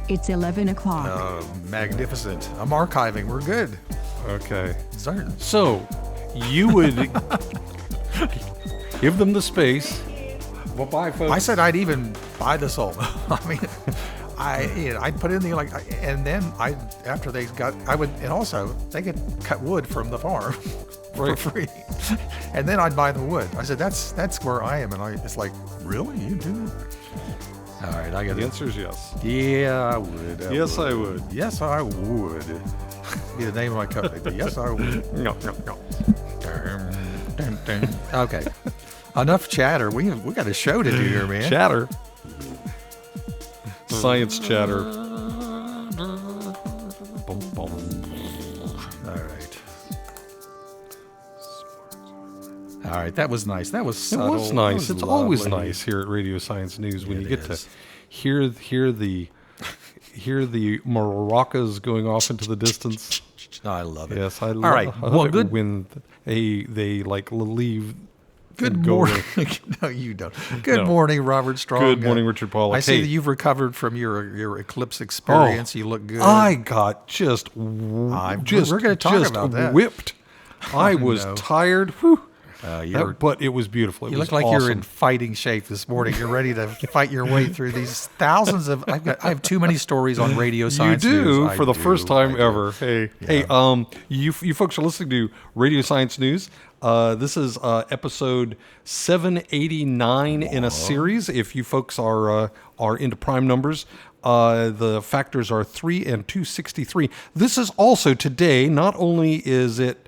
It's 11 o'clock. Magnificent. I'm archiving. We're good. Okay. Certain. So, you would give them the space. Well, bye, folks. I said I'd even buy the salt. I mean, I'd put in the and then after they got, and also they could cut wood from the farm for free, and then I'd buy the wood. I said that's where I am, and it's like, really, you do? All right, I got the answer is yes. Yeah, I would. Yes, I would. Yes, I would. Be the name of my company. Yes, I would. No. Okay. Enough chatter. We got a show to do here, man. Chatter. Science chatter. Boom, boom. All right. That was nice. That was It subtle. was nice. That was It's always lovely. nice here at Radio Science News when It you get to is. hear the maracas going off into the distance. I love it. Yes, I love, All right. I love Well, it good. when they like leave. Good and go morning. away. No, you don't. Good No. morning, Robert Strong. Good morning, Richard Pollack. I see Hey. that you've recovered from your eclipse experience. You look good. I got just we're just gonna talk about that. whipped. I was no. tired. Whew. But it was beautiful. It you was look like awesome. you're in fighting shape this morning. You're ready to fight your way through these thousands of. I have too many stories on Radio Science You do News. for the first time ever. Hey, Yeah. you folks are listening to Radio Science News. This is episode 789 in a series. If you folks are into prime numbers, the factors are 3 and 263. This is also today. Not only is it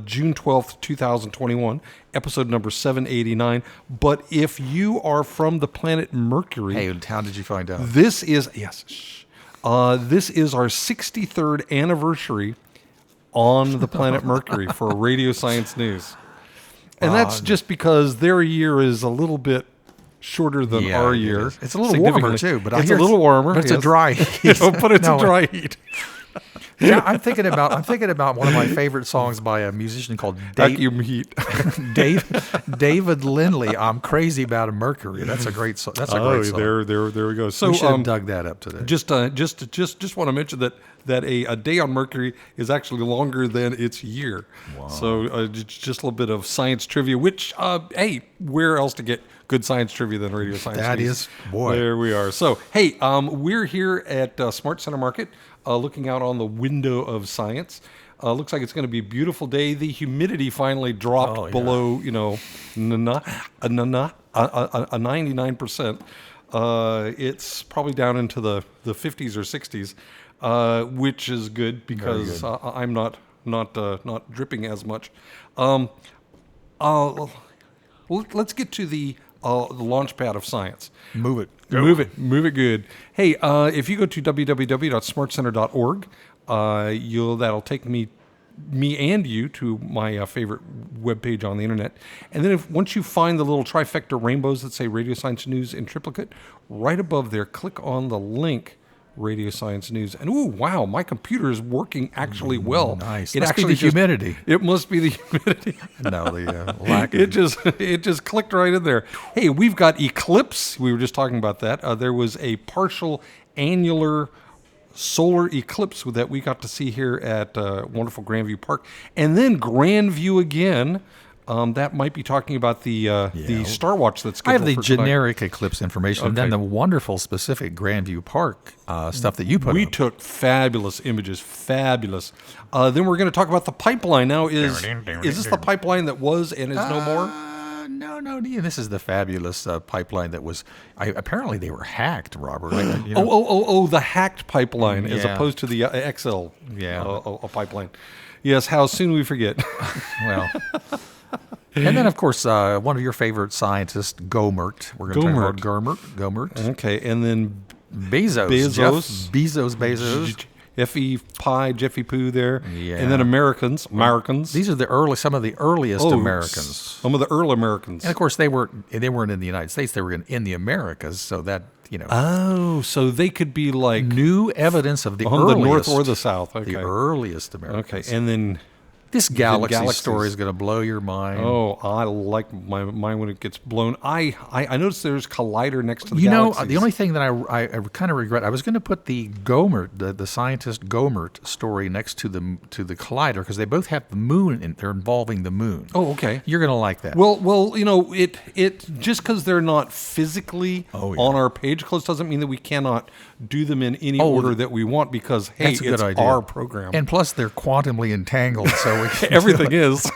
June 12th, 2021, episode number 789, but if you are from the planet Mercury, Hey, how did you find out? this is this is our 63rd anniversary on the planet Mercury for Radio Science News. And that's just because their year is a little bit shorter than Yeah, our it year. is. It's a little warmer Significantly. too, but I it's hear a little warmer. But it's a yes. dry heat. But it's No, a dry heat. Yeah, I'm thinking about one of my favorite songs by a musician called Vacuum heat. David Lindley. I'm crazy about a Mercury. That's a great song. That's a great song. There we go. So we should have dug that up today. Just want to mention that a day on Mercury is actually longer than its year. Wow. So just a little bit of science trivia, which, hey, where else to get good science trivia than Radio Science That News? is, boy. There we are. So, hey, we're here at Smart Center Market, looking out on the window of science. Looks like it's going to be a beautiful day. The humidity finally dropped below, a 99%. It's probably down into the 50s or 60s, which is good because I'm not dripping as much. Let's get to the launch pad of science. Move it. Move it good. Hey, if you go to www.smartcenter.org, that'll take me and you to my favorite webpage on the internet. And then once you find the little trifecta rainbows that say Radio Science News in triplicate, right above there, click on the link Radio Science News. And ooh, wow, my computer is working actually well. Nice. It Must be actually the humidity. It must be the humidity. No, the lack of It just clicked right in there. Hey, we've got eclipse. We were just talking about that. There was a partial annular solar eclipse that we got to see here at wonderful Grandview Park, and then Grandview again. That might be talking about the Star Watch that's I scheduled have the for tonight. generic eclipse information, and then the wonderful specific Grandview Park stuff that you put We up. took fabulous images, fabulous. Then we're going to talk about the pipeline. Now, is this the pipeline that was and is no more? No. This is the fabulous pipeline that was. Apparently, they were hacked, Robert. The hacked pipeline as Yeah. opposed to the XL Yeah. pipeline. Yes, how soon we forget. Well. And then, of course, one of your favorite scientists, Gomert. We're going to talk about Gomert. Okay, and then Bezos. Jeff Bezos. Jeffy Pie, Jeffy Poo there. Yeah. And then Americans. These are some of the earliest Americans. Some of the early Americans. And of course, they weren't in the United States. They were in the Americas. So that, Oh, so they could be like new evidence of the on earliest. the north or the south. Okay. The earliest Americans. Okay, and then This galaxy galaxies. story is going to blow your mind. Oh, I like my mine when it gets blown. I noticed there's Collider next to the You know, galaxies. the only thing that I kind of regret, I was going to put the Gomert, the scientist Gomert story next to the Collider because they both have the moon, and they're involving the moon. Oh, okay. You're going to like that. Well, you know, it just because they're not physically Oh, yeah. on our page close doesn't mean that we cannot do them in any Oh, order that we want because hey, That's a good it's idea. our program. And plus, they're quantumly entangled, so we can Everything is.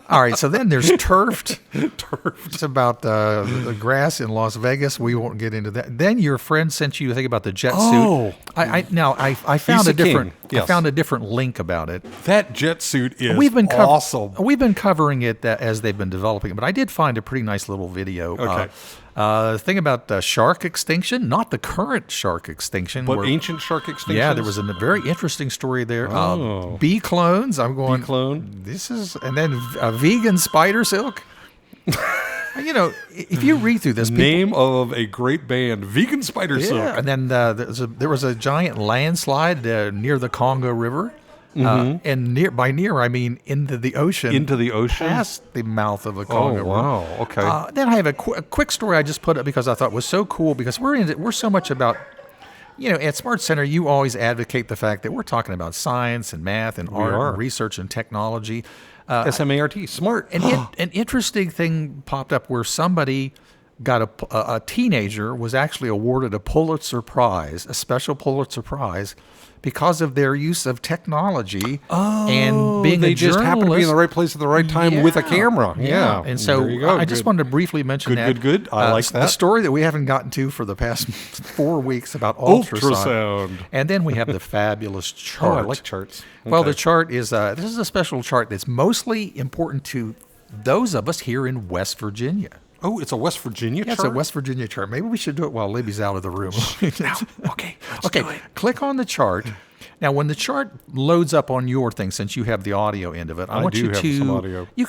All right, so then there's Turfed. It's about the grass in Las Vegas. We won't get into that. Then your friend sent you a thing about the jet Oh. suit. I found He's a the king. different I Yes. found a different link about it. That jet suit is Cov- awesome. We've been covering it as they've been developing it, but I did find a pretty nice little video. Okay. Thing about shark extinction, not the current shark extinction, But where- ancient shark extinction. yeah, there was a very interesting story there. Oh. Bee clones. I'm going. clone. This is, and then vegan spider silk. You know, if you read through this, people, Name of a great band, Vegan Spider Silk. yeah, and then there was a giant landslide near the Congo River, and by near I mean into the ocean, Into the ocean? past the mouth of the Oh, Congo River. wow. Okay. Then I have a quick story I just put up because I thought was so cool because we're so much about. You know, at Smart Center, you always advocate the fact that we're talking about science and math and art are. and research and technology. SMART, smart. An interesting thing popped up where somebody got a teenager was actually awarded a Pulitzer Prize, a special Pulitzer Prize, because of their use of technology and being they a just happen to be in journalist. the right place at the right time with a camera. Yeah. And so there you go. I just Good. wanted to briefly mention that. Good. I like The that. story that we haven't gotten to for the past 4 weeks about ultrasound. And then we have the fabulous Oh, chart. I like charts. Well, Okay. the chart is this is a special chart that's mostly important to those of us here in West Virginia. Oh, it's a West Virginia Yeah, chart? it's a West Virginia chart. Maybe we should do it while Libby's out of the room. Okay, let's do it. Click on the chart. Now, when the chart loads up on your thing, since you have the audio end of it, I want do you have to. some audio. You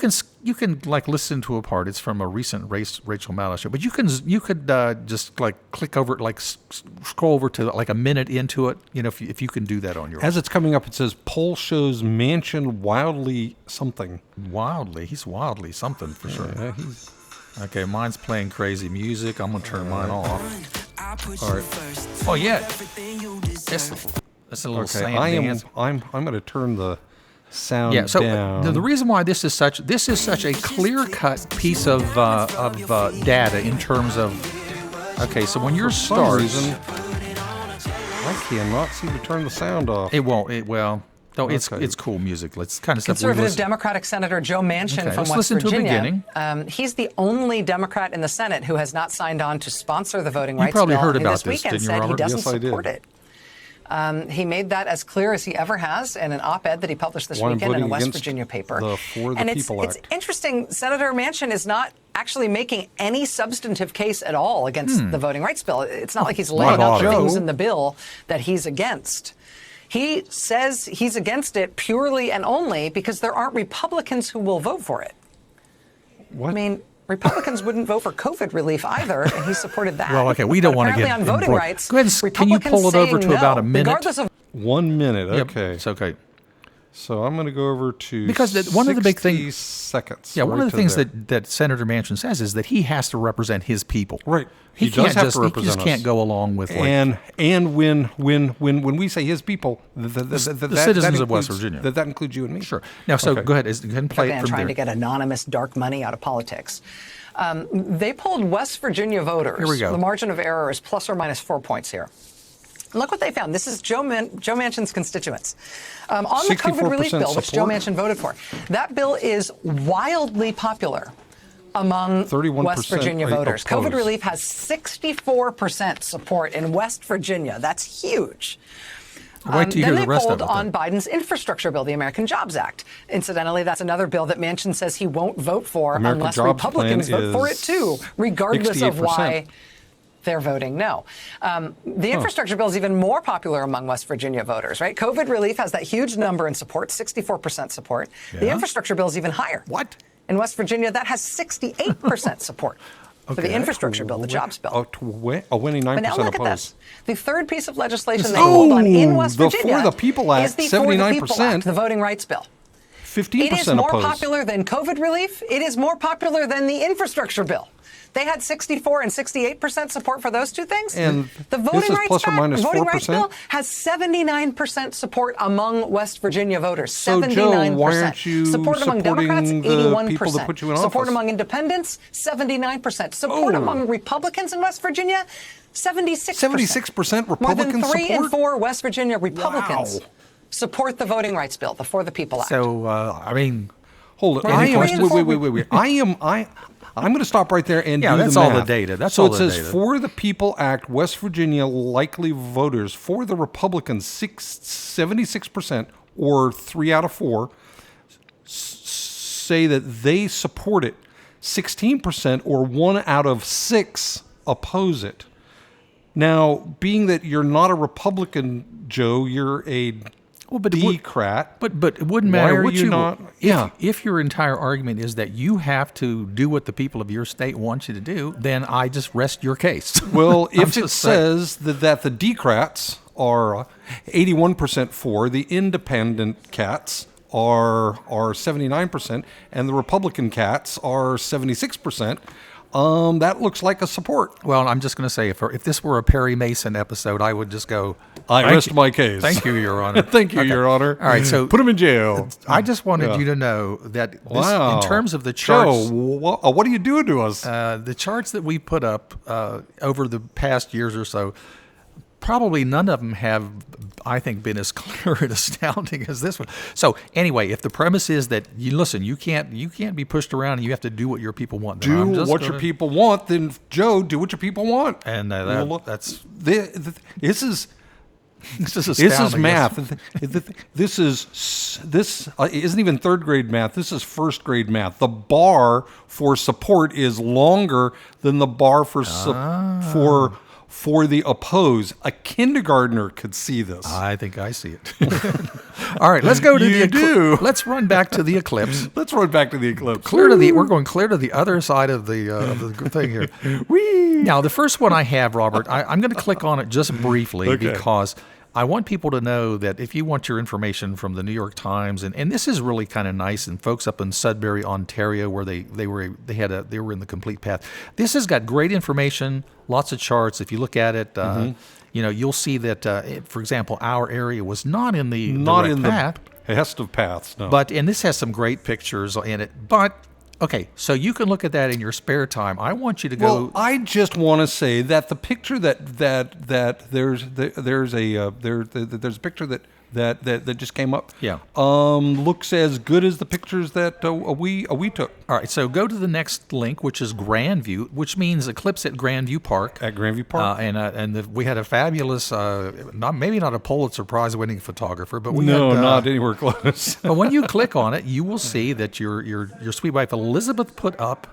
can like listen to a part. It's from a recent Rachel Maddow show, but you could just like click over it, like scroll over to like a minute into it. You know, if you can do that on your As it's coming up, it says poll shows Mansion wildly something. he's wildly something for sure. Yeah, he's Okay, mine's playing crazy music. I'm gonna turn mine off. all right. Oh yeah, that's a little Okay, sand dance. I'm going to turn the sound Yeah. So down. the reason why this is such a clear-cut piece of data in terms of. Okay, so when your For some starts, reason, I cannot seem to turn the sound off. it won't. No, Okay. it's cool music. Let's kind of stuff we Conservative listen. Democratic Senator Joe Manchin Okay, from let's West listen to the Virginia. beginning. He's the only Democrat in the Senate who has not signed on to sponsor the voting You rights probably bill. heard and about this this, weekend didn't you, said he Robert? doesn't Yes, I did. support it. He made that as clear as he ever has in an op-ed that he published this Why I'm weekend in a voting West against Virginia paper. the For the and People it's Act. interesting. Senator Manchin is not actually making any substantive case at all against the voting rights bill. It's not like he's laying out bother. things Joe. in the bill that he's against. He says he's against it purely and only because there aren't Republicans who will vote for it. What? I mean, Republicans wouldn't vote for COVID relief either, and he supported that. Well, okay, we don't But want to apparently get on voting embroiled. rights. Go ahead and can you pull it over Republicans to saying about no, a minute? regardless of 1 minute. Yep, Okay. it's okay. So I'm going to go over to Because one of the big 60 things- seconds. Yeah, one right of the to things there. that Senator Manchin says is that he has to represent his people. Right. He He does can't have just to represent he just us. can't go along with like and when we say his people, the citizens of West Virginia. that includes you and me. Sure. Now, so Okay. go ahead. Go ahead and play it and from trying there. to get anonymous dark money out of politics. They polled West Virginia voters. Here we go. The margin of error is plus or minus 4 points here. Look what they found. This is Joe Manchin's constituents. On the COVID relief 64% bill, which Joe support. Manchin voted for, that bill is wildly popular among 31% West Virginia voters. opposed. COVID relief has 64% support in West Virginia. That's huge. Wait till you Then hear they the rest polled of it. on Biden's infrastructure bill, the American Jobs Act. Incidentally, that's another bill that Manchin says he won't vote for American unless Jobs Republicans Plan vote for it is too, regardless of 68%. why they're voting no. The infrastructure bill is even more popular among West Virginia voters, right? COVID relief has that huge number in support, 64% support. The Yeah. infrastructure bill is even higher. What? In West Virginia, that has 68% support for the Okay. infrastructure bill, the jobs bill. A winning 9% But now look opposed. at this. The third piece of legislation they Oh, polled on in West the Virginia For the People Act, is the For the People 79%. Act, the Voting Rights Bill. 15% It is more opposed. popular than COVID relief. It is more popular than the infrastructure bill. They had 64 and 68% support for those two things. And the this voting is rights plus or minus voting rights 4%? bill has 79% support among West Virginia voters. So, 79%. Joe, why aren't you support among supporting Democrats, the 81%. people that put you in support office? among independents, 79%. Support Oh. among Republicans in West Virginia, 76%. 76% More Republican than 3 in support? 4 West Virginia Republicans Wow. support the Voting Rights Bill, the For the People Act. So, I mean, Hold it. More than I am, 3 in 4. wait. I'm going to stop right there and Yeah, do that's the all the math. data. That's so all it the says data. for the People Act, West Virginia likely voters for the Republicans, 76% or 3 out of 4 say that they support it. 16% or 1 out of 6 oppose it. Now, being that you're not a Republican, Joe, you're a but it would- Democrat. But it wouldn't Why matter are what you you not- If, Yeah. if your entire argument is that you have to do what the people of your state want you to do, then I just rest your case. Well, I'm if it just saying. says that the Democrats are 81% for, the independent cats are 79%, and the Republican cats are 76%, that looks like a support. Well, I'm just going to say, if this were a Perry Mason episode, I would just go. I "Thank rest you- my case." Thank you, Your Honor. Thank you, Okay. Your Honor. All right, so put him in jail. I just wanted Yeah. you to know that this, Wow. in terms of the charts, Joe, what are you doing to us? the charts that we put up over the past years or so, probably none of them have, I think, been as clear and astounding as this one. So anyway, if the premise is that you can't be pushed around and you have to do what your people want, then I'm Do just what your gonna- people want, then Joe, do what your people want. And Well, that's this is this is This is astounding. math. This isn't even third grade math. This is first grade math. The bar for support is longer than the bar for for the oppose. A kindergartner could see this. I think I see it. All right, let's go to You the do. Let's run back to the eclipse. Let's run back to the eclipse. We're going clear to the other side of the thing here. Now, the first one I have, Robert, I'm going to click on it just briefly Okay. because I want people to know that if you want your information from the New York Times, and this is really kind of nice, and folks up in Sudbury, Ontario, where they were in the Complete Path. This has got great information, lots of charts. If you look at it, you'll see that, for example, our area was not in the Not right in path. the best of paths. No. And this has some great pictures in it. But okay, so you can look at that in your spare time. I want you to go. Well, I just want to say that the picture that there's a picture that just came up. Yeah. Looks as good as the pictures that we took All right, so go to the next link, which is Grandview, which means eclipse at Grandview Park. at Grandview Park. We had a fabulous, maybe not a Pulitzer Prize-winning photographer, but we No, had, not anywhere close. But when you click on it, you will see that your sweet wife Elizabeth put up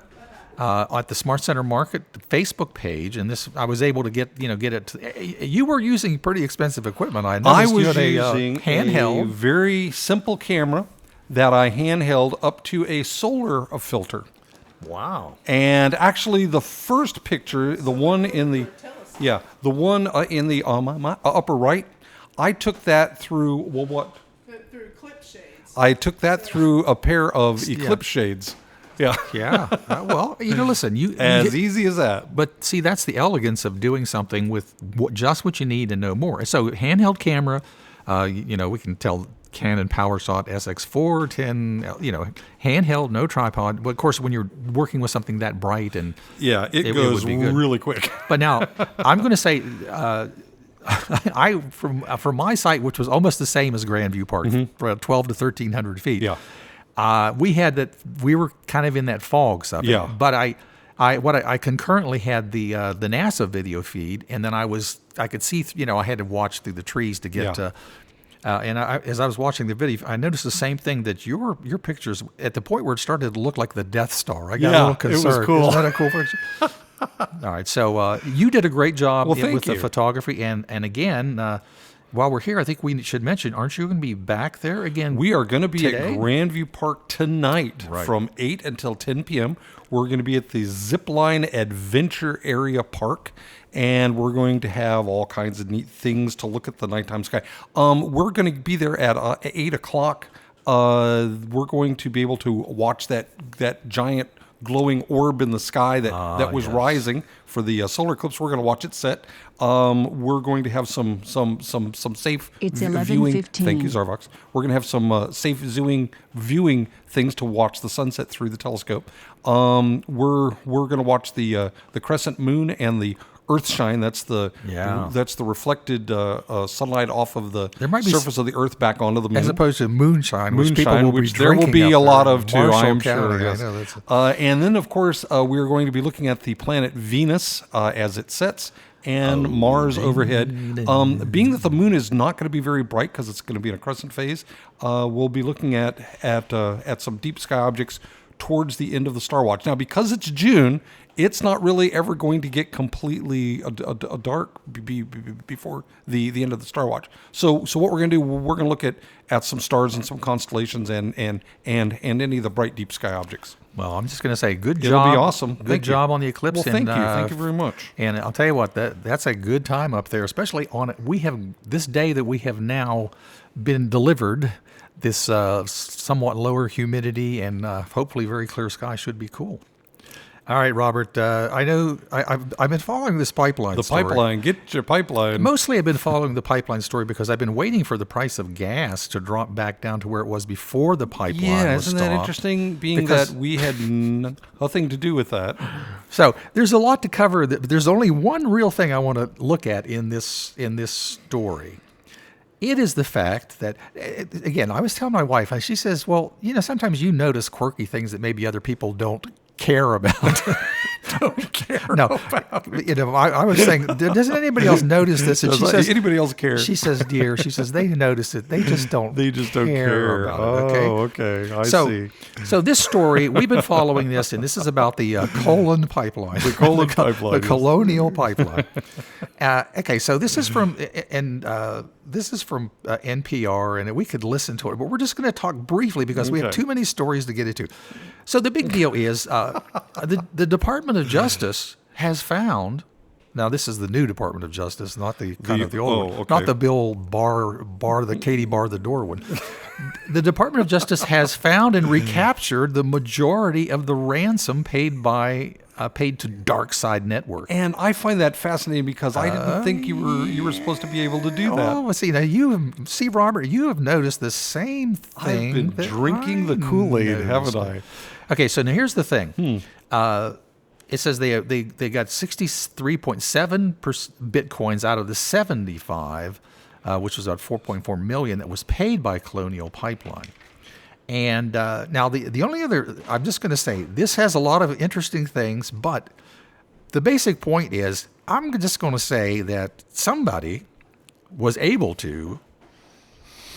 at the Smart Center Market Facebook page, and this I was able to get it. You were using pretty expensive equipment. I I noticed you was had using a handheld. a very simple camera that I handheld up to a solar filter. Wow. And actually, the first picture, the one in the my upper right, I took that through what? Through eclipse shades. I took that through a pair of eclipse shades. Yeah, Yeah. Well, listen, as easy as that. But see, that's the elegance of doing something with just what you need and no more. So handheld camera, we can tell Canon PowerShot SX4, 10, handheld, no tripod. But of course, when you're working with something that bright and Yeah, it would goes be good. really quick. But now I'm going to say, from my site, which was almost the same as Grandview Park, for 12 to 1,300 feet. Yeah. We were kind of in that fog stuff. Yeah. But I concurrently had the NASA video feed, and then I could see, I had to watch through the trees to get. Yeah. As I was watching the video, I noticed the same thing, that your pictures at the point where it started to look like the Death Star. I got a Yeah, little it was concerned. cool. Isn't that a cool picture? All right, so you did a great job Well, thank with the you. photography, and again, while we're here, I think we should mention, aren't you going to be back there again? We are going to be today? at Grandview Park tonight Right. from 8 until 10 p.m. We're going to be at the Zipline Adventure Area Park, and we're going to have all kinds of neat things to look at the nighttime sky. We're going to be there at 8 o'clock we're going to be able to watch that giant glowing orb in the sky that was rising for the solar eclipse. We're going to watch it set. We're going to have some safe It's viewing. 11:15. Thank you, Zarvox. We're going to have some safe viewing things to watch the sunset through the telescope. We're going to watch the crescent moon and the Earthshine. That's the reflected sunlight off of the There might be surface of the Earth back onto the moon. As opposed to moonshine, which people Moonshine, will which be there will drinking be up a lot there of in too, Marshall I'm County. sure. Yes. I know that's And then, of course, we're going to be looking at the planet Venus as it sets, and Mars overhead. Being that the moon is not going to be very bright because it's going to be in a crescent phase, we'll be looking at some deep sky objects towards the end of the star watch. Now, because it's June, it's not really ever going to get completely dark before the end of the star watch. So what we're going to do, we're going to look at some stars and some constellations and any of the bright deep sky objects. Well, I'm just going to say, good It'll job. be awesome. Good Thank you. job on the eclipse. Well, thank you. Thank you very much. And I'll tell you what, that's a good time up there, especially on it. We have this day that we have now been delivered. This somewhat lower humidity and hopefully very clear sky should be cool. All right, Robert. I know I've been following this pipeline story. Pipeline. Get your pipeline. Mostly I've been following the pipeline story because I've been waiting for the price of gas to drop back down to where it was before the pipeline was isn't that stopped. interesting? Being Because- that we had nothing to do with that. So there's a lot to cover. There's only one real thing I want to look at in this story. It is the fact that, again, I was telling my wife, and she says, well, sometimes you notice quirky things that maybe other people don't care about. I was saying, doesn't anybody else notice this? And Does she says, anybody else care? She says, dear, they notice it. They just don't. care. about it. Okay. Oh, okay. I So, see. so this story, we've been following this, and this is about the Colon Pipeline. The Colon Pipeline, The yes. Colonial Pipeline. Okay, so this is from NPR, and we could listen to it, but we're just going to talk briefly because we have Okay. too many stories to get into. So the big deal is the Department of Justice has found. Now this is the new Department of Justice, not the old one, okay. not the Bill Katie Bar the door one. The Department of Justice has found and recaptured the majority of the ransom paid to Dark Side Network. And I find that fascinating because I didn't think you were supposed to be able to do that. Oh, see now Robert, you have noticed the same thing. I've been that drinking I the Kool-Aid, noticed. haven't I? Okay, so now here's the thing. It says they got 63.7 bitcoins out of the 75, which was about 4.4 million that was paid by Colonial Pipeline. And now the only other, I'm just going to say, this has a lot of interesting things, but the basic point is, I'm just going to say that somebody was able to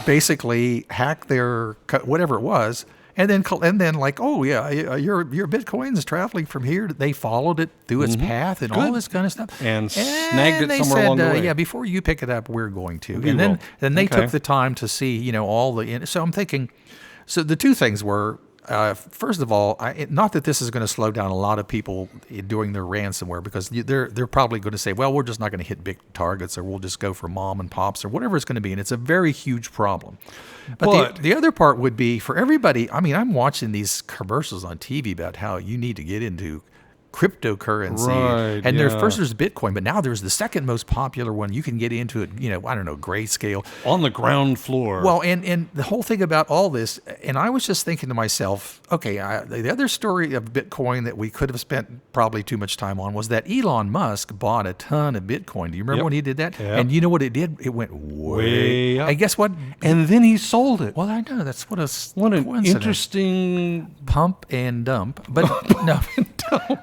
basically hack their whatever it was. And then like, oh yeah, your Bitcoin is traveling from here. They followed it through its path and all this kind of stuff, And snagged it they somewhere said, along the way. Yeah, before you pick it up, we're going to. We And will. then they Okay. took the time to see, all the. So I'm thinking, so the two things were. First of all, not that this is going to slow down a lot of people doing their ransomware, because they're probably going to say, well, we're just not going to hit big targets, or we'll just go for mom and pops, or whatever it's going to be, and it's a very huge problem. But the other part would be for everybody. I mean, I'm watching these commercials on TV about how you need to get into cryptocurrency, Right, and yeah. there's Bitcoin, but now there's the second most popular one. You can get into it, I don't know, grayscale. On the ground floor. Well, and the whole thing about all this, and I was just thinking to myself, okay, the other story of Bitcoin that we could have spent probably too much time on was that Elon Musk bought a ton of Bitcoin. Do you remember Yep. when he did that? Yep. And you know what it did? It went way up. And guess what? and then he sold it. Well, I know that's what What an coincidence. interesting. Pump and dump, but no,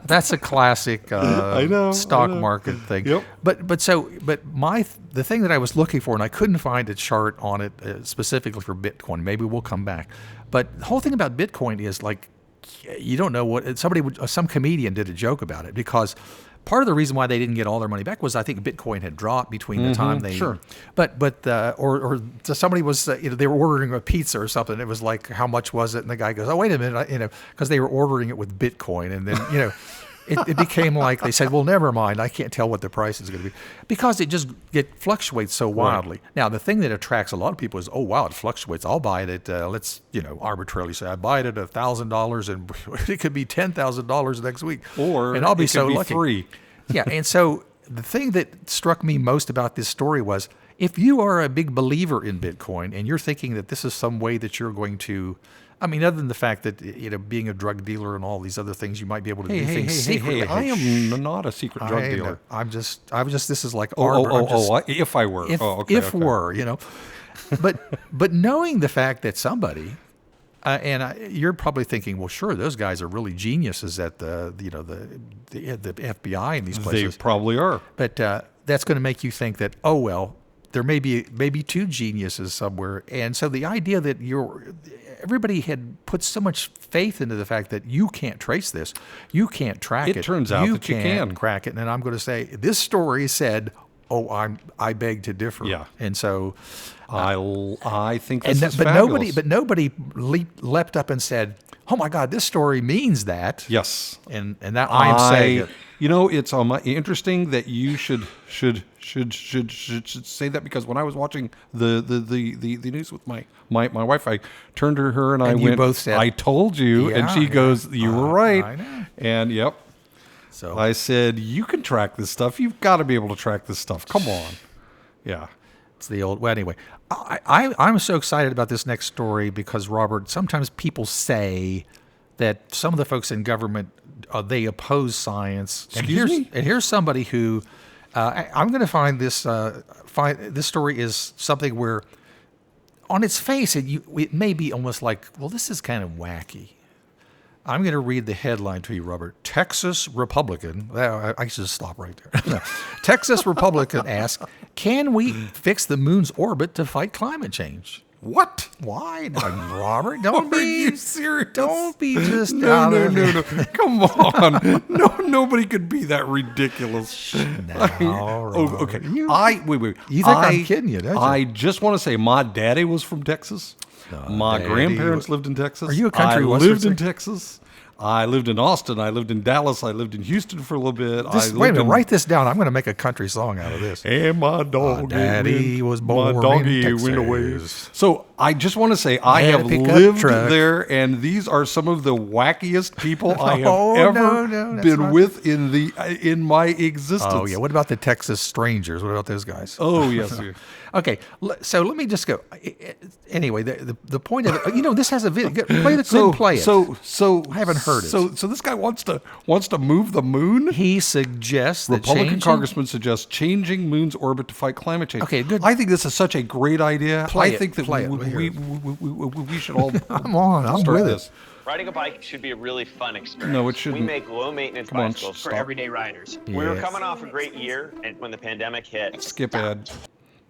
that's a classic know, stock I know. market thing. Yep. But the thing that I was looking for, and I couldn't find a chart on it specifically for Bitcoin. Maybe we'll come back. But the whole thing about Bitcoin is like, you don't know what some comedian did a joke about it, because part of the reason why they didn't get all their money back was I think Bitcoin had dropped between the time they. sure. Or somebody was they were ordering a pizza or something. It was like, how much was it? And the guy goes, oh wait a minute, because they were ordering it with Bitcoin, and then it became like they said, well, never mind. I can't tell what the price is going to be because it fluctuates so wildly. Now, the thing that attracts a lot of people is, oh, wow, it fluctuates. I'll buy it at, let's, arbitrarily say I buy it at $1,000 and it could be $10,000 next week. Or and I'll be it could so be lucky. free. Yeah. And so the thing that struck me most about this story was if you are a big believer in Bitcoin and you're thinking that this is some way that you're going to, I mean, other than the fact that, being a drug dealer and all these other things, you might be able to do things secretly. I am not a secret drug I know. dealer. I'm just, this is like, If I were. if were. But knowing the fact that somebody, you're probably thinking, well, sure, those guys are really geniuses at the FBI and these They places. probably are. But that's going to make you think that, oh, well, there may be two geniuses somewhere. And so the idea that everybody had put so much faith into the fact that you can't trace this, you can't track it. It turns out that you can't can. crack it. And I'm going to say this story said, oh, I beg to differ. Yeah. And so I think this is but fabulous. nobody leapt up and said, oh my God, this story means that. Yes. And that I'm saying it. It's interesting that you should say that, because when I was watching the news with my wife, I turned to her and I you went, both said, I told you. And she goes, you were right. I know. And yep. So I said, you can track this stuff. You've got to be able to track this stuff. Come on. Yeah. it's the old. Well, anyway, I'm so excited about this next story because, Robert, sometimes people say that some of the folks in government, they oppose science. Excuse me? And here's somebody who I'm going to find this. This story is something where, on its face, it may be almost like, well, this is kind of wacky. I'm going to read the headline to you, Robert. Texas Republican. I should stop right there. Texas Republican asks, can we fix the moon's orbit to fight climate change? What? Why? Now, Robert, don't Are be you serious? Don't be just No. Come on. No, nobody could be that ridiculous. No, Okay. Robert. Wait. You think I'm kidding you, don't you? I just want to say my daddy was from Texas. My Daddy. grandparents lived in Texas. Are you a country I western lived in singer? Texas. I lived in Austin. I lived in Dallas. I lived in Houston for a little bit. Wait a minute, write this down. I'm going to make a country song out of this. And my dog, daddy was born my doggy in went away. Texas. So I just want to say I Had a have pickup lived truck. there, and these are some of the wackiest people I have Oh, ever no, that's been not- with in my existence. Oh, yeah. What about the Texas Strangers? What about those guys? Oh, yes. Okay, so let me just go. Anyway, the point of it, this has a video. Play it. So I haven't heard it. So this guy wants to move the moon. He suggests that Republican changing- congressman suggests changing moon's orbit to fight climate change. Okay, good. I think this is such a great idea. Play I it, think that play it. we should all Come on, I'm start with this. it. Riding a bike should be a really fun experience. No, it shouldn't. We make low-maintenance Come on, bicycles for stop. everyday riders. We were Yes. coming off a great year, and when the pandemic hit, Skip ad.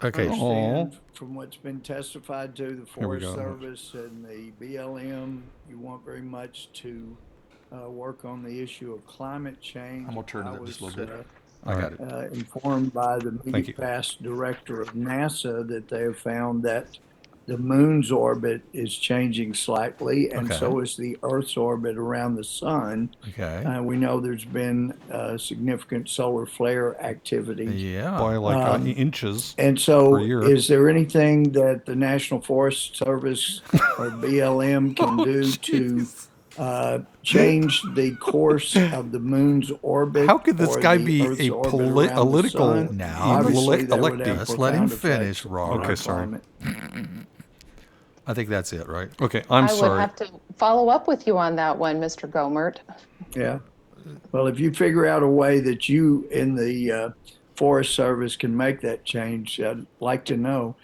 Okay. Understand from what's been testified to the Here we Forest go. Service and the BLM, you want very much to work on the issue of climate change. I'm gonna turn it I up just a was, little bit. I got it. informed by the Thank you. past director of NASA that they have found that the moon's orbit is changing slightly, and Okay. so is the Earth's orbit around the sun. Okay. We know there's been significant solar flare activity. Yeah. By like Um, inches. And so, per year. is there anything that the National Forest Service or BLM can do to change the course of the moon's orbit? How could this or guy the be Earth's a orbit political- around the sun? Now, Obviously, that would electee. have Let's let him profound finish, effects Robert. on Okay, our sorry. climate. I think that's it, right? Okay, I'm I would sorry. have to follow up with you on that one, Mr. Gomert. Yeah. Well, if you figure out a way that you in the Forest Service can make that change, I'd like to know.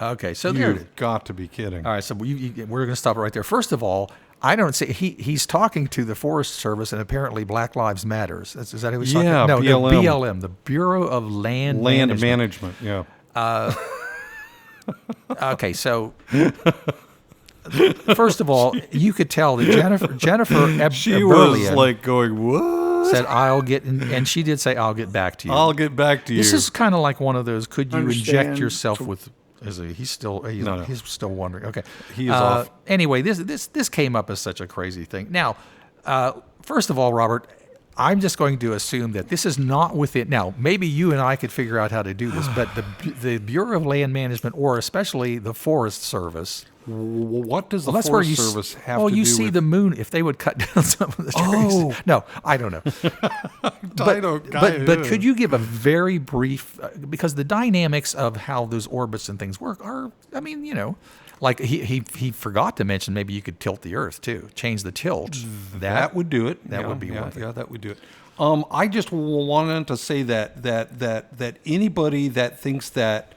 Okay, so there it is. You've got to be kidding. All right, so we're going to stop it right there. First of all, I don't see he's talking to the Forest Service and apparently Black Lives Matters. Is that who he's talking? Yeah, No, the BLM. BLM, the Bureau of Land Management. Yeah. Okay, so first of all, you could tell that Jennifer She was Eberlian like going, what? said, "I'll get," and she did say, "I'll get back to you." I'll get back to you. This is kind of like one of those. Could you inject Understand. yourself with? He's still No. he's still wondering. Okay, He is off. Anyway, this came up as such a crazy thing. Now, first of all, Robert, I'm just going to assume that this is not within. Now, maybe you and I could figure out how to do this, but the Bureau of Land Management, or especially the Forest Service. What does the Well, that's where Forest you Service have well, to you do see with the moon. If they would cut down some of the trees. Oh. No, I don't know. But could you give a very brief, because the dynamics of how those orbits and things work are, I mean, like he forgot to mention maybe you could tilt the Earth too, change the tilt. That would do it. That Yeah, would be yeah, one thing. Yeah, that would do it. I just wanted to say that anybody that thinks that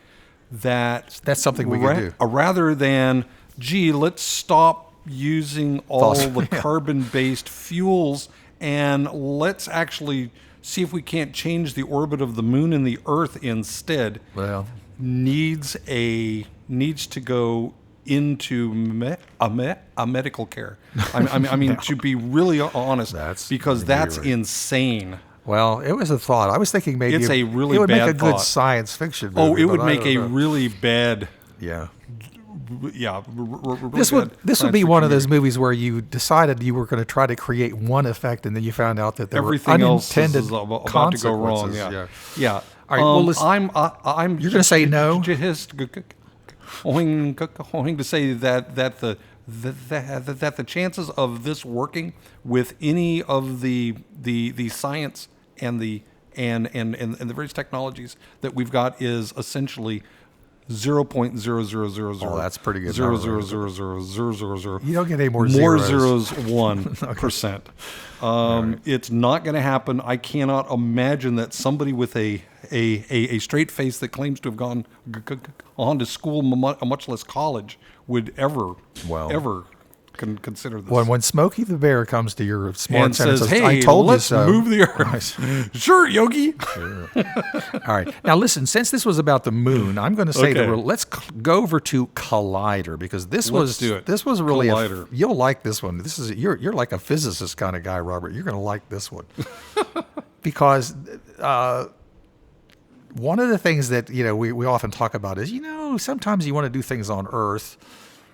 That's something we could do. rather than, gee, let's stop using all Fossil- the carbon-based fuels and let's actually see if we can't change the orbit of the moon and the Earth instead. Well, Needs to go into a medical care. I mean, to be really honest, because that's right. insane. well, it was a thought. I was thinking maybe It's a really it would make bad a good thought. science fiction movie. Oh, it but would I make don't a know. really bad, Yeah. yeah. This would be one of those movies where you decided you were going to try to create one effect, and then you found out that there Everything were else unintended is about to go wrong. consequences. Yeah. All right, well, listen, I'm. you're gonna say no? Just going to say that the chances of this working with any of the science and the various technologies that we've got is essentially 0.0000. Oh, that's pretty good. 0.0000000. You don't get any more zeros 1%. It's not going to happen. I cannot imagine that somebody with a straight face that claims to have gone on to school, much less college, would ever consider this. When Smokey the Bear comes to your smart and center and says, says, "Hey, I told let's you so." move the Earth." Sure, Yogi. All right. Now, listen, since this was about the moon, I'm going to say Okay. let's go over to Collider, because this Let's was do it. this was really Collider. you'll like this one. This is you're like a physicist kind of guy, Robert. You're going to like this one because one of the things that we often talk about is sometimes you want to do things on Earth.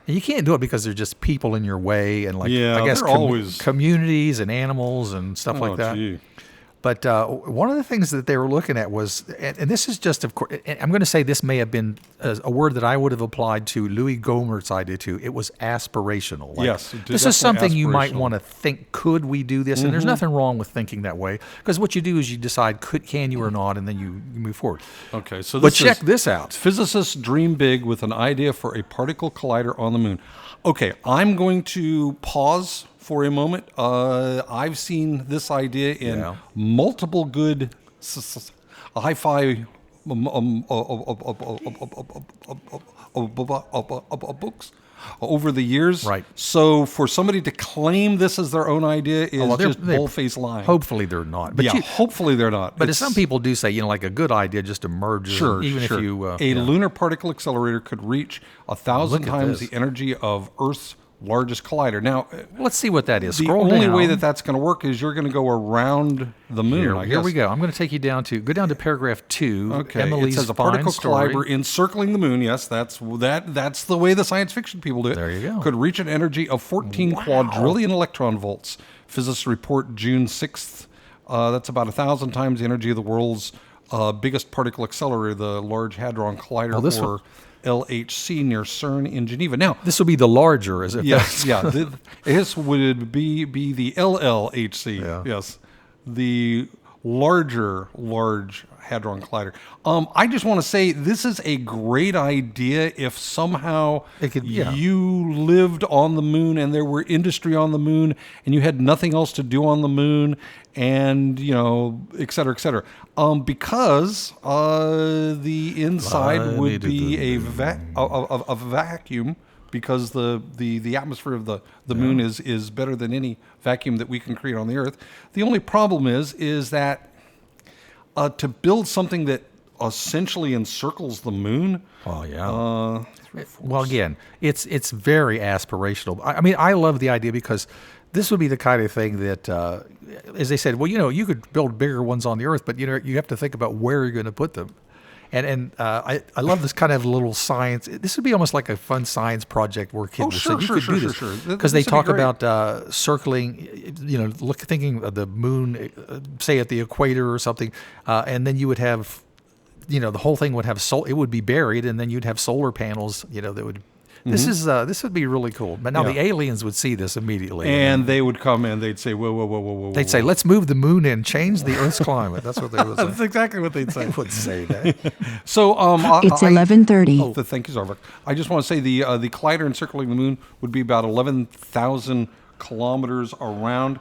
And you can't do it because there's just people in your way, and Yeah, I guess they're always- communities and animals and stuff like that. Gee. But one of the things that they were looking at was, and this is just, of course, and I'm going to say this may have been a word that I would have applied to Louis Gohmert's idea too. It was aspirational. Yes, this is something you might aspirational. want to think, could we do this? And there's nothing wrong with thinking that way, because what you do is you decide, can you or not, and then you move forward. Okay, so But this check is, this out. Physicists dream big with an idea for a particle collider on the moon. Okay, I'm going to pause for a moment. I've seen this idea in Yeah. multiple good hi-fi books over the years. Right. So for somebody to claim this as their own idea is Well, just bull-faced lying. Hopefully they're not. But yeah, hopefully they're not. But It's- some people do say, like a good idea just emerges. Sure, even sure. if you a lunar particle accelerator could reach 1,000 Look at times this. the energy of Earth's largest collider. Now, Let's see what that is. the Scroll only down. way that that's going to work is you're going to go around the moon. I Here guess. we go. I'm going to take you down to paragraph 2. Okay, Emily's it says a fine particle story. collider encircling the moon. Yes, that's the way the science fiction people do it. There you go. Could reach an energy of 14 quadrillion electron volts. Physicists report June 6th. That's about 1,000 times the energy of the world's biggest particle accelerator, the Large Hadron Collider, this or LHC, near CERN in Geneva. Now, This will be the larger, as if yes, yeah, this would be the LLHC. Yeah. Yes, the Large Hadron Collider. I just want to say this is a great idea if somehow It could- yeah. you lived on the moon and there were industry on the moon and you had nothing else to do on the moon, and et cetera, et cetera. Because the inside would be a vacuum, because the atmosphere of the moon is better than any vacuum that we can create on the Earth. The only problem is that to build something that essentially encircles the moon. Oh yeah. Well, again, it's very aspirational. I mean, I love the idea because this would be the kind of thing that, as they said, well, you could build bigger ones on the Earth, but you have to think about where you're going to put them. And I love this kind of little science. This would be almost like a fun science project where kids Oh, will sure, say, sure, you could sure, do sure, this. sure. Because they This would be talk great. about circling, thinking of the moon, say at the equator or something, and then you would have, the whole thing would have it would be buried, and then you'd have solar panels, that would. This would be really cool. But now Yeah. the aliens would see this immediately, And they would come in. They'd say, "Whoa, whoa, whoa, whoa, whoa!" they'd say, "Let's move the moon and change the Earth's climate." That's what they would say. "That's exactly what they'd say." They would say that. So, It's 11:30. Thank you, Zarvik. I just want to say the collider encircling the moon would be about 11,000 kilometers around.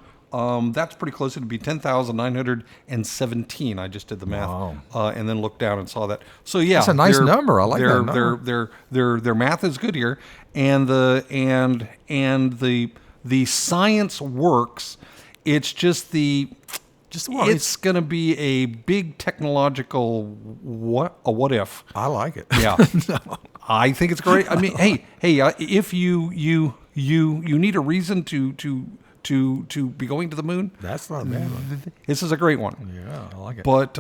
That's pretty close. It'd be 10,917. I just did the math, and then looked down and saw that. So yeah, That's a nice number. I like that number. Their math is good here, and the science works. It's just it's going to be a big technological what if. I like it. Yeah, I think it's great. I mean, hey, if you need a reason to be going to the moon, That's not a bad one. this is a great one. Yeah, I like it. But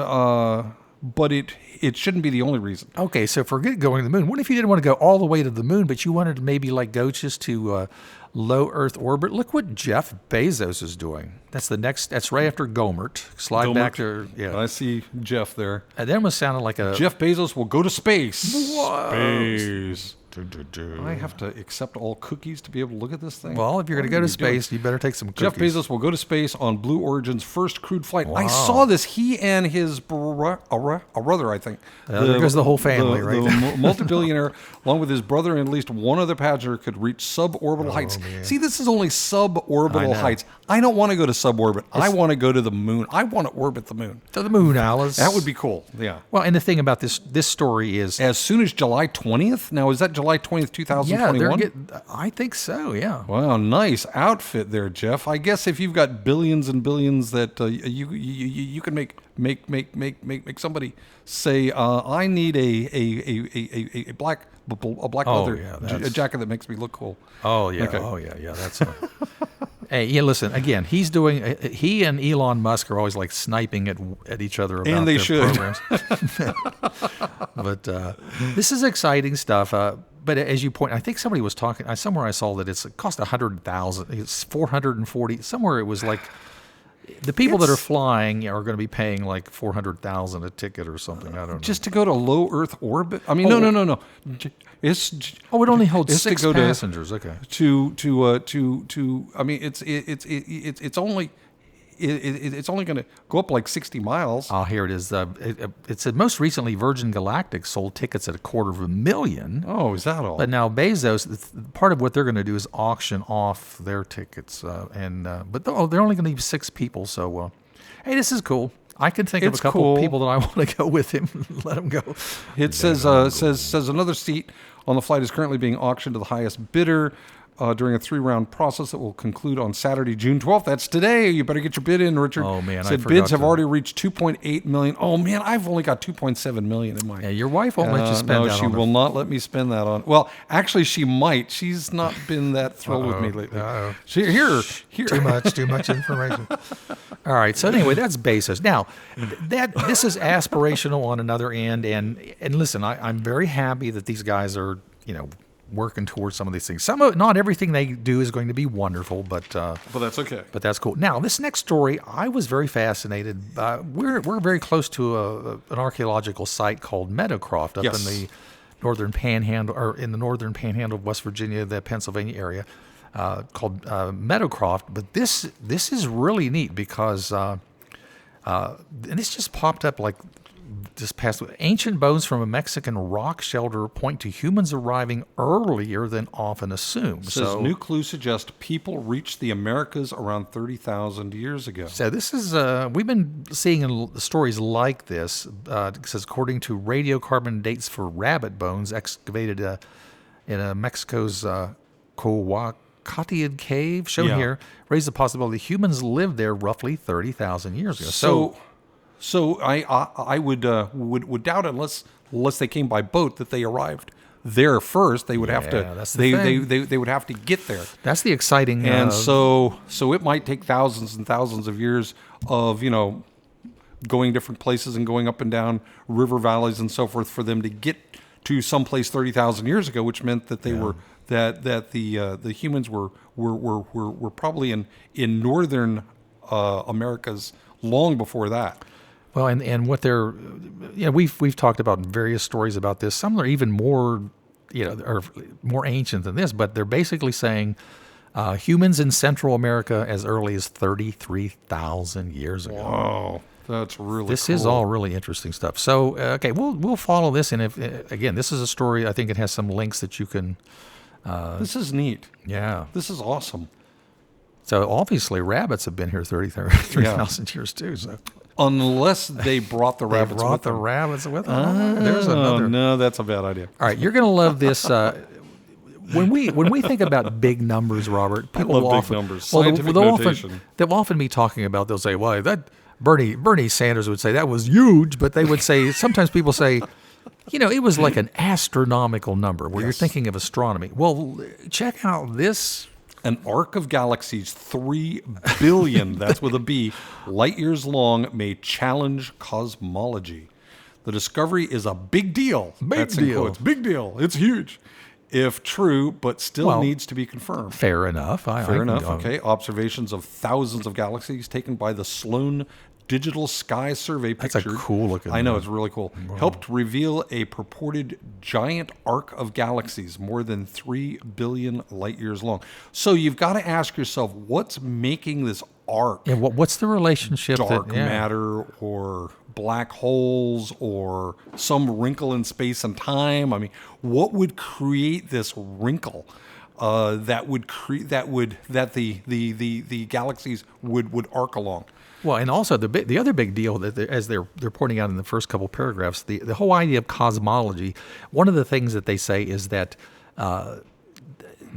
it shouldn't be the only reason. Okay, so forget going to the moon. What if you didn't want to go all the way to the moon, but you wanted to maybe go just to low Earth orbit? Look what Jeff Bezos is doing. That's right after Gohmert. Slide back to, I see Jeff there. And that almost sounded like a... Jeff Bezos will go to space. Whoa. Space. I have to accept all cookies to be able to look at this thing. Well, if you're going to go to space, you better take some cookies. Jeff Bezos will go to space on Blue Origin's first crewed flight. I saw this. He and his brother, I think. There goes the whole family, right The there. multi-billionaire, along with his brother and at least one other passenger, could reach suborbital heights. See, this is only I suborbital know. heights. I don't want to go to suborbit. I want to go to the moon. I want to orbit the moon. To the moon, Alice. That would be cool. Yeah. Well, and the thing about this story is... As soon as July 20th? Now, is that July 20th, 2021? I think so, yeah. Wow, nice outfit there, Jeff. I guess if you've got billions and billions that you can make somebody say, I need a black leather jacket that makes me look cool. Oh, yeah. Okay. Oh, yeah. That's... Hey, yeah. Listen. Again, he and Elon Musk are always sniping at each other about And they their should. programs. But this is exciting stuff. But as you point, I think somebody was talking somewhere. I saw that it cost $100,000. It's 440. Somewhere it was the people that are flying are going to be paying $400,000 a ticket or something. I don't know. Just to go to low Earth orbit? I mean, no. It's it only holds it's to 6 go to- passengers. Okay. I mean, it's only going to go up 60 miles. Oh, here it is. It said most recently Virgin Galactic sold tickets at $250,000. Oh, is that all? But now Bezos, part of what they're going to do is auction off their tickets, but they're only going to leave 6 people. So, hey, this is cool. I can think of It's a couple cool. of people that I want to go with him. Let them go. It says another seat on the flight is currently being auctioned to the highest bidder during a 3-round process that will conclude on Saturday, June 12th. That's today. You better get your bid in, Richard. Oh, man, I Said forgot bids have to- already reached 2.8 million. Oh man, I've only got 2.7 million in my. Yeah, your wife won't let you spend no, that she on will not let me spend that on. Well, actually, she might. She's not been that thrilled with me lately. Here. Too much information. All right. So anyway, that's Bezos. Now, this is aspirational on another end, and listen, I'm very happy that these guys are working towards some of these things. Not everything they do is going to be wonderful, but that's okay. But that's cool. Now, this next story, I was very fascinated. We're very close to an archaeological site called Meadowcroft up in the northern panhandle, or in the northern panhandle of West Virginia, the Pennsylvania area, called Meadowcroft. But this is really neat because, and this just popped up this past week. Ancient bones from a Mexican rock shelter point to humans arriving earlier than often assumed. Says new clues suggest people reached the Americas around 30,000 years ago. So this is we've been seeing stories like this. It says according to radiocarbon dates for rabbit bones excavated in Mexico's Coacatian cave shown here, raise the possibility humans lived there roughly 30,000 years ago. So I would doubt unless they came by boat that they arrived there first. They would have to. That's the thing. They would have to get there. That's the exciting. And so it might take thousands and thousands of years of going different places and going up and down river valleys and so forth for them to get to someplace 30,000 years ago, which meant that they were that the humans were probably in northern Americas long before that. Well, and what they're, we've talked about various stories about this. Some are even more, are more ancient than this, but they're basically saying humans in Central America as early as 33,000 years ago. Wow, that's really This cool. is all really interesting stuff. So, okay, we'll follow this, and if again, this is a story. I think it has some links that you can. This is neat. Yeah. This is awesome. So obviously, rabbits have been here 33,000 years too. So Unless they brought the they rabbits brought with the them. rabbits with them. There's Oh, another. no, that's a bad idea. All right, you're gonna love this. When we think about big numbers, Robert, people love will big often, numbers. Well, Scientific notation. they'll often be talking about. They'll say, "Well, that Bernie Sanders would say that was huge," but they would say sometimes people say, it was like an astronomical number where you're thinking of astronomy. Well, check out this. An arc of galaxies 3 billion, that's with a B, light years long may challenge cosmology. The discovery is a big deal. Big That's in deal. quotes. Big deal. It's huge. If true, but still Well, needs to be confirmed. Fair enough. Fair enough. Okay. Observations of thousands of galaxies taken by the Sloan Digital Sky Survey That's a pictured. cool looking I know, one. it's really cool. Helped reveal a purported giant arc of galaxies more than 3 billion light years long. So you've got to ask yourself, what's making this arc? Yeah, what's the relationship? Dark matter or black holes or some wrinkle in space and time? I mean, what would create this wrinkle that the galaxies would arc along? Well, and also the other big deal that as they're pointing out in the first couple paragraphs, the whole idea of cosmology. One of the things that they say is that here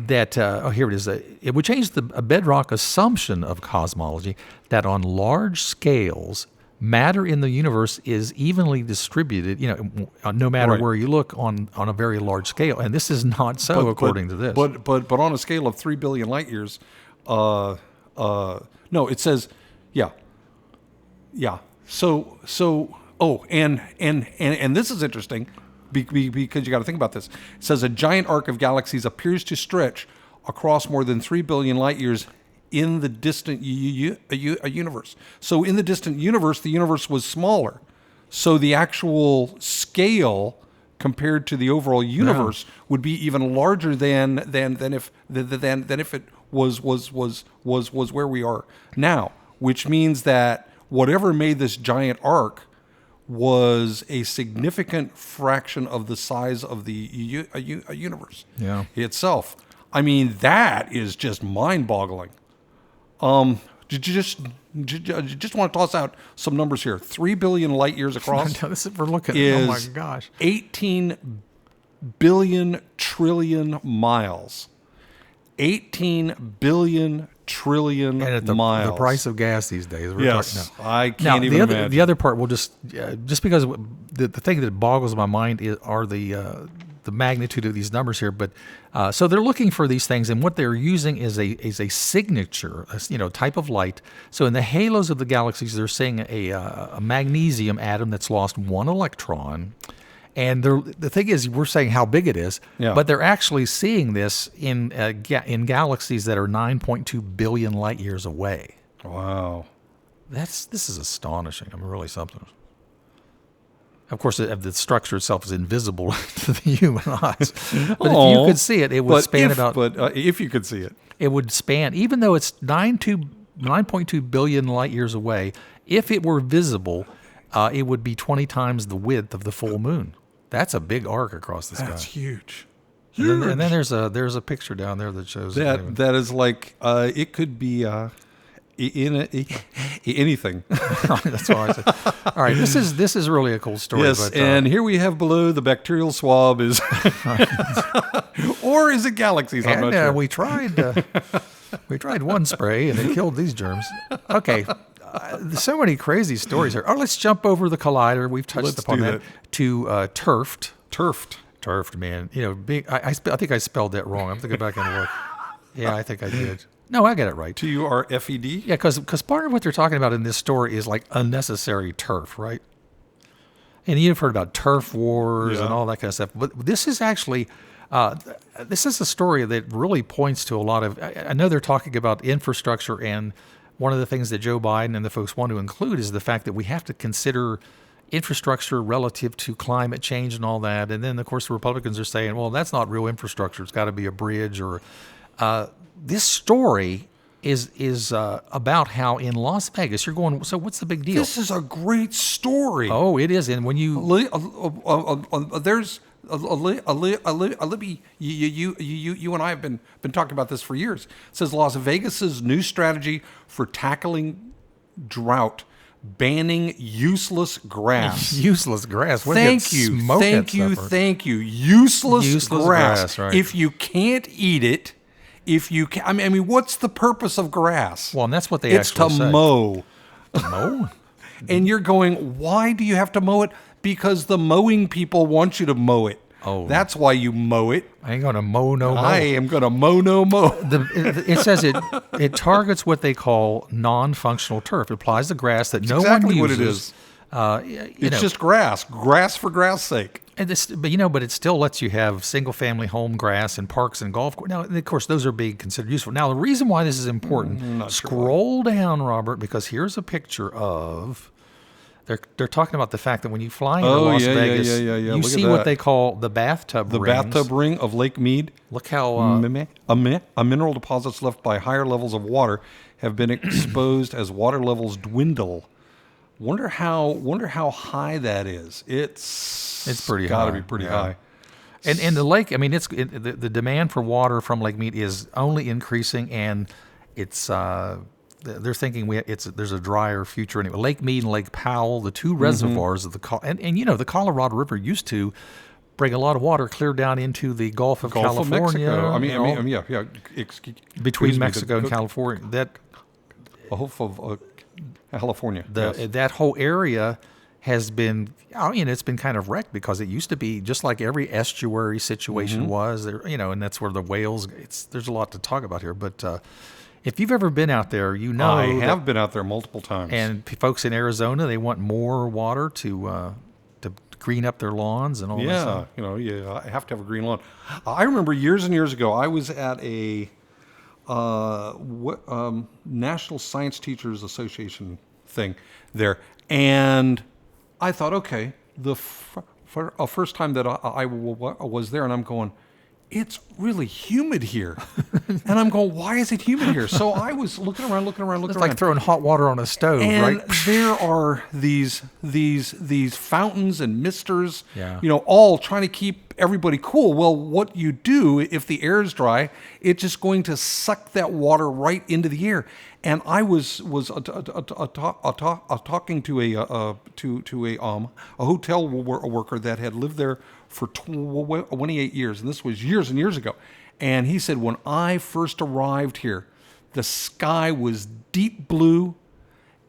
it is. It would change a bedrock assumption of cosmology that on large scales, matter in the universe is evenly distributed. No matter Right. where you look on a very large scale, and this is not so according to this. But on a scale of 3 billion light years, no, it says, yeah. So and this is interesting because you got to think about this. It says a giant arc of galaxies appears to stretch across more than 3 billion light years in the distant universe. So in the distant universe, the universe was smaller. So the actual scale compared to the overall universe would be even larger than if it was where we are now, which means that whatever made this giant arc was a significant fraction of the size of the universe itself. I mean, that is just mind-boggling. Did you just want to toss out some numbers here? 3 billion light years across this is, we're looking. is Oh my gosh! 18 billion trillion miles. 18 billion trillion And at the miles. price of gas these days, we're Yes, talking, I can't now, even imagine. the other part, we'll just because the thing that boggles my mind are the magnitude of these numbers here. But so they're looking for these things, and what they're using is a signature, type of light. So in the halos of the galaxies, they're seeing a magnesium atom that's lost one electron. And the thing is, we're saying how big it is, but they're actually seeing this in galaxies that are 9.2 billion light years away. Wow. This is astonishing. I mean, really something. Of course, the structure itself is invisible to the human eyes. But if you could see it, it would span about. But if you could see it, it would span, even though it's 9.2 billion light years away. If it were visible, it would be 20 times the width of the full moon. That's a big arc across the sky. that's huge. And then there's a picture down there that shows That is like it could be anything. That's why I said. All right, this is really a cool story. Yes, but, and here we have below the bacterial swab is, or is it galaxies? I'm not sure. we tried one spray and it killed these germs. Okay. There's so many crazy stories here. Oh, let's jump over the collider. We've touched Let's upon do that. To TURFT. Turfed. Man. I think I spelled that wrong. I have to go back and look. Yeah, I think I did. No, I get it right. TURFED? Yeah, because part of what they're talking about in this story is like unnecessary turf, right? And you've heard about turf wars and Yeah. all that kind of stuff. But this is actually, this is a story that really points to a lot of, I know they're talking about infrastructure, and one of the things that Joe Biden and the folks want to include is the fact that we have to consider infrastructure relative to climate change and all that. And then, of course, the Republicans are saying, well, that's not real infrastructure. It's got to be a bridge or, this story is about how in Las Vegas you're going. So what's the big deal? This is a great story. Oh, it is. And when you There's Libby. You and I have been talking about this for years. It says Las Vegas's new strategy for tackling drought, banning useless grass. useless grass, we'll Thank get you, smoked at thank you, supper. thank you. Useless grass. Right. If you can't eat it, if you can, I mean, what's the purpose of grass? Well, and that's what they it's to actually say. mow. Mow? And you're going, why do you have to mow it? Because the mowing people want you to mow it. Oh. That's why you mow it. I ain't gonna mow no more. I am going to mow no mow. It says it targets what they call non-functional turf. It applies to grass that no exactly one what uses. it is. It's just grass for grass sake. And this, but it still lets you have single-family home grass and parks and golf course. Now, of course, those are being considered useful. Now, the reason why this is important, scroll down, Robert, because here's a picture of. They're talking about the fact that when you fly into Las Vegas, yeah. you Look at see what that. they call the bathtub The rings. bathtub ring of Lake Mead. Look how A mineral deposits left by higher levels of water have been exposed as water levels dwindle. Wonder how high that is. It's pretty got to high, be pretty yeah. high. And the lake, I mean, the demand for water from Lake Mead is only increasing, and it's they're thinking there's a drier future anyway. Lake Mead and Lake Powell, the two reservoirs of and you know the Colorado River used to bring a lot of water clear down into the Gulf of Gulf of California. Mexico. yeah, between Mexico and California. That Gulf of California. that whole area has been, it's been kind of wrecked because it used to be just like every estuary situation was there, and that's where the whales. There's a lot to talk about here, but if you've ever been out there, I have been out there multiple times. And folks in Arizona, they want more water to green up their lawns and all that stuff. I have to have a green lawn. I remember years and years ago, I was at a National Science Teachers Association thing there, and I thought, okay, for a first time that I was there, and I'm going, it's really humid here. And I'm going, why is it humid here? So I was looking around. It's like throwing hot water on a stove, and right? there are these fountains and misters, Yeah. All trying to keep everybody cool. Well, what you do if the air is dry, it's just going to suck that water right into the air. And I was talking to a hotel worker that had lived there for 28 years, and this was years and years ago. And he said, when I first arrived here, the sky was deep blue,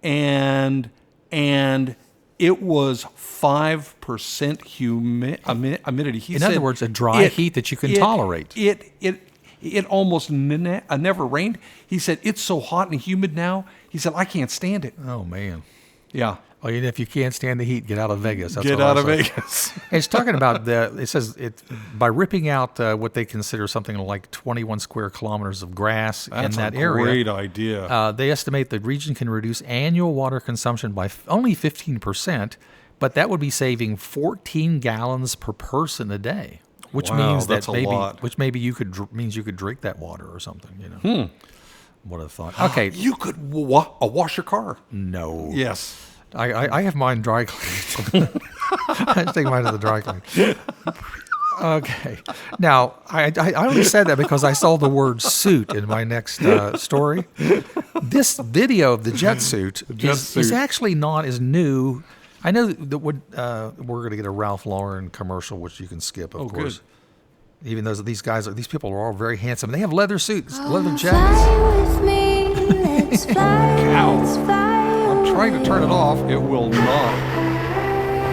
and it was 5% humidity. He In said other words, a dry heat that you can tolerate. It almost never rained. He said, it's so hot and humid now. He said, I can't stand it. Oh man. Yeah. Well, and if you can't stand the heat, get out of Vegas. That's Get what I out of say. Vegas. It's talking about it says by ripping out what they consider something like 21 square kilometers of grass That's in that a area. great idea. They estimate the region can reduce annual water consumption by only 15%, but that would be saving 14 gallons per person a day, which Wow, means that's a lot. which maybe you could means you could drink that water or something. What a thought. Okay, You could wash your car. no. Yes. I have mine dry cleaned. I just take mine to the dry clean. Okay. Now, I only said that because I saw the word suit in my next story. This video of the jet suit is actually not as new. I know that we're going to get a Ralph Lauren commercial, which you can skip, of course. Good. Even though these people are all very handsome. They have leather suits, leather jackets. Fly with me, let's fly, let's fly. I'm trying to turn it off. It will not.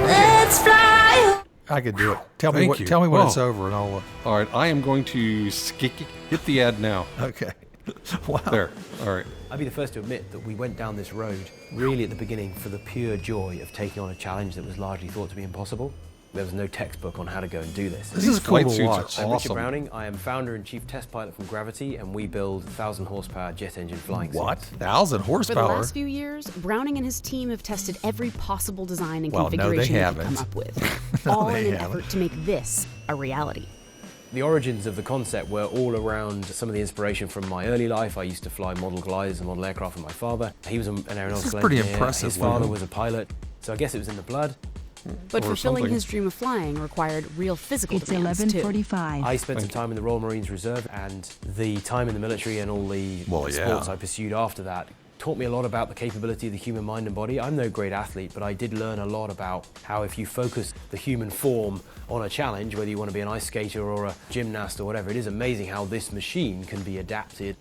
Let's fly. I could do it. Tell Thank me you. when Whoa. it's over, and I'll. All right. I am going to hit the ad now. Okay. Wow. There. All right. I'd be the first to admit that we went down this road really at the beginning for the pure joy of taking on a challenge that was largely thought to be impossible. There was no textbook on how to go and do this. This is flight suits are I'm Richard awesome. Browning. I am founder and chief test pilot from Gravity, and we build 1,000 horsepower jet engine flying What? suits. 1,000 For the horsepower? last few years, Browning and his team have tested every possible design and Well, no, they configuration they could come haven't. up with, No, all they in an haven't. effort to make this a reality. The origins of the concept were all around some of the inspiration from my early life. I used to fly model gliders and model aircraft with my father. He was an aeronautical pretty engineer. impressive, His father Lou. was a pilot, so I guess it was in the blood. But Or fulfilling something. his dream of flying required real physical It's demands, too. 11:45. I spent some time in the Royal Marines Reserve, and the time in the military and all the Well, sports yeah. I pursued after that taught me a lot about the capability of the human mind and body. I'm no great athlete, but I did learn a lot about how if you focus the human form on a challenge, whether you want to be an ice skater or a gymnast or whatever, it is amazing how this machine can be adapted.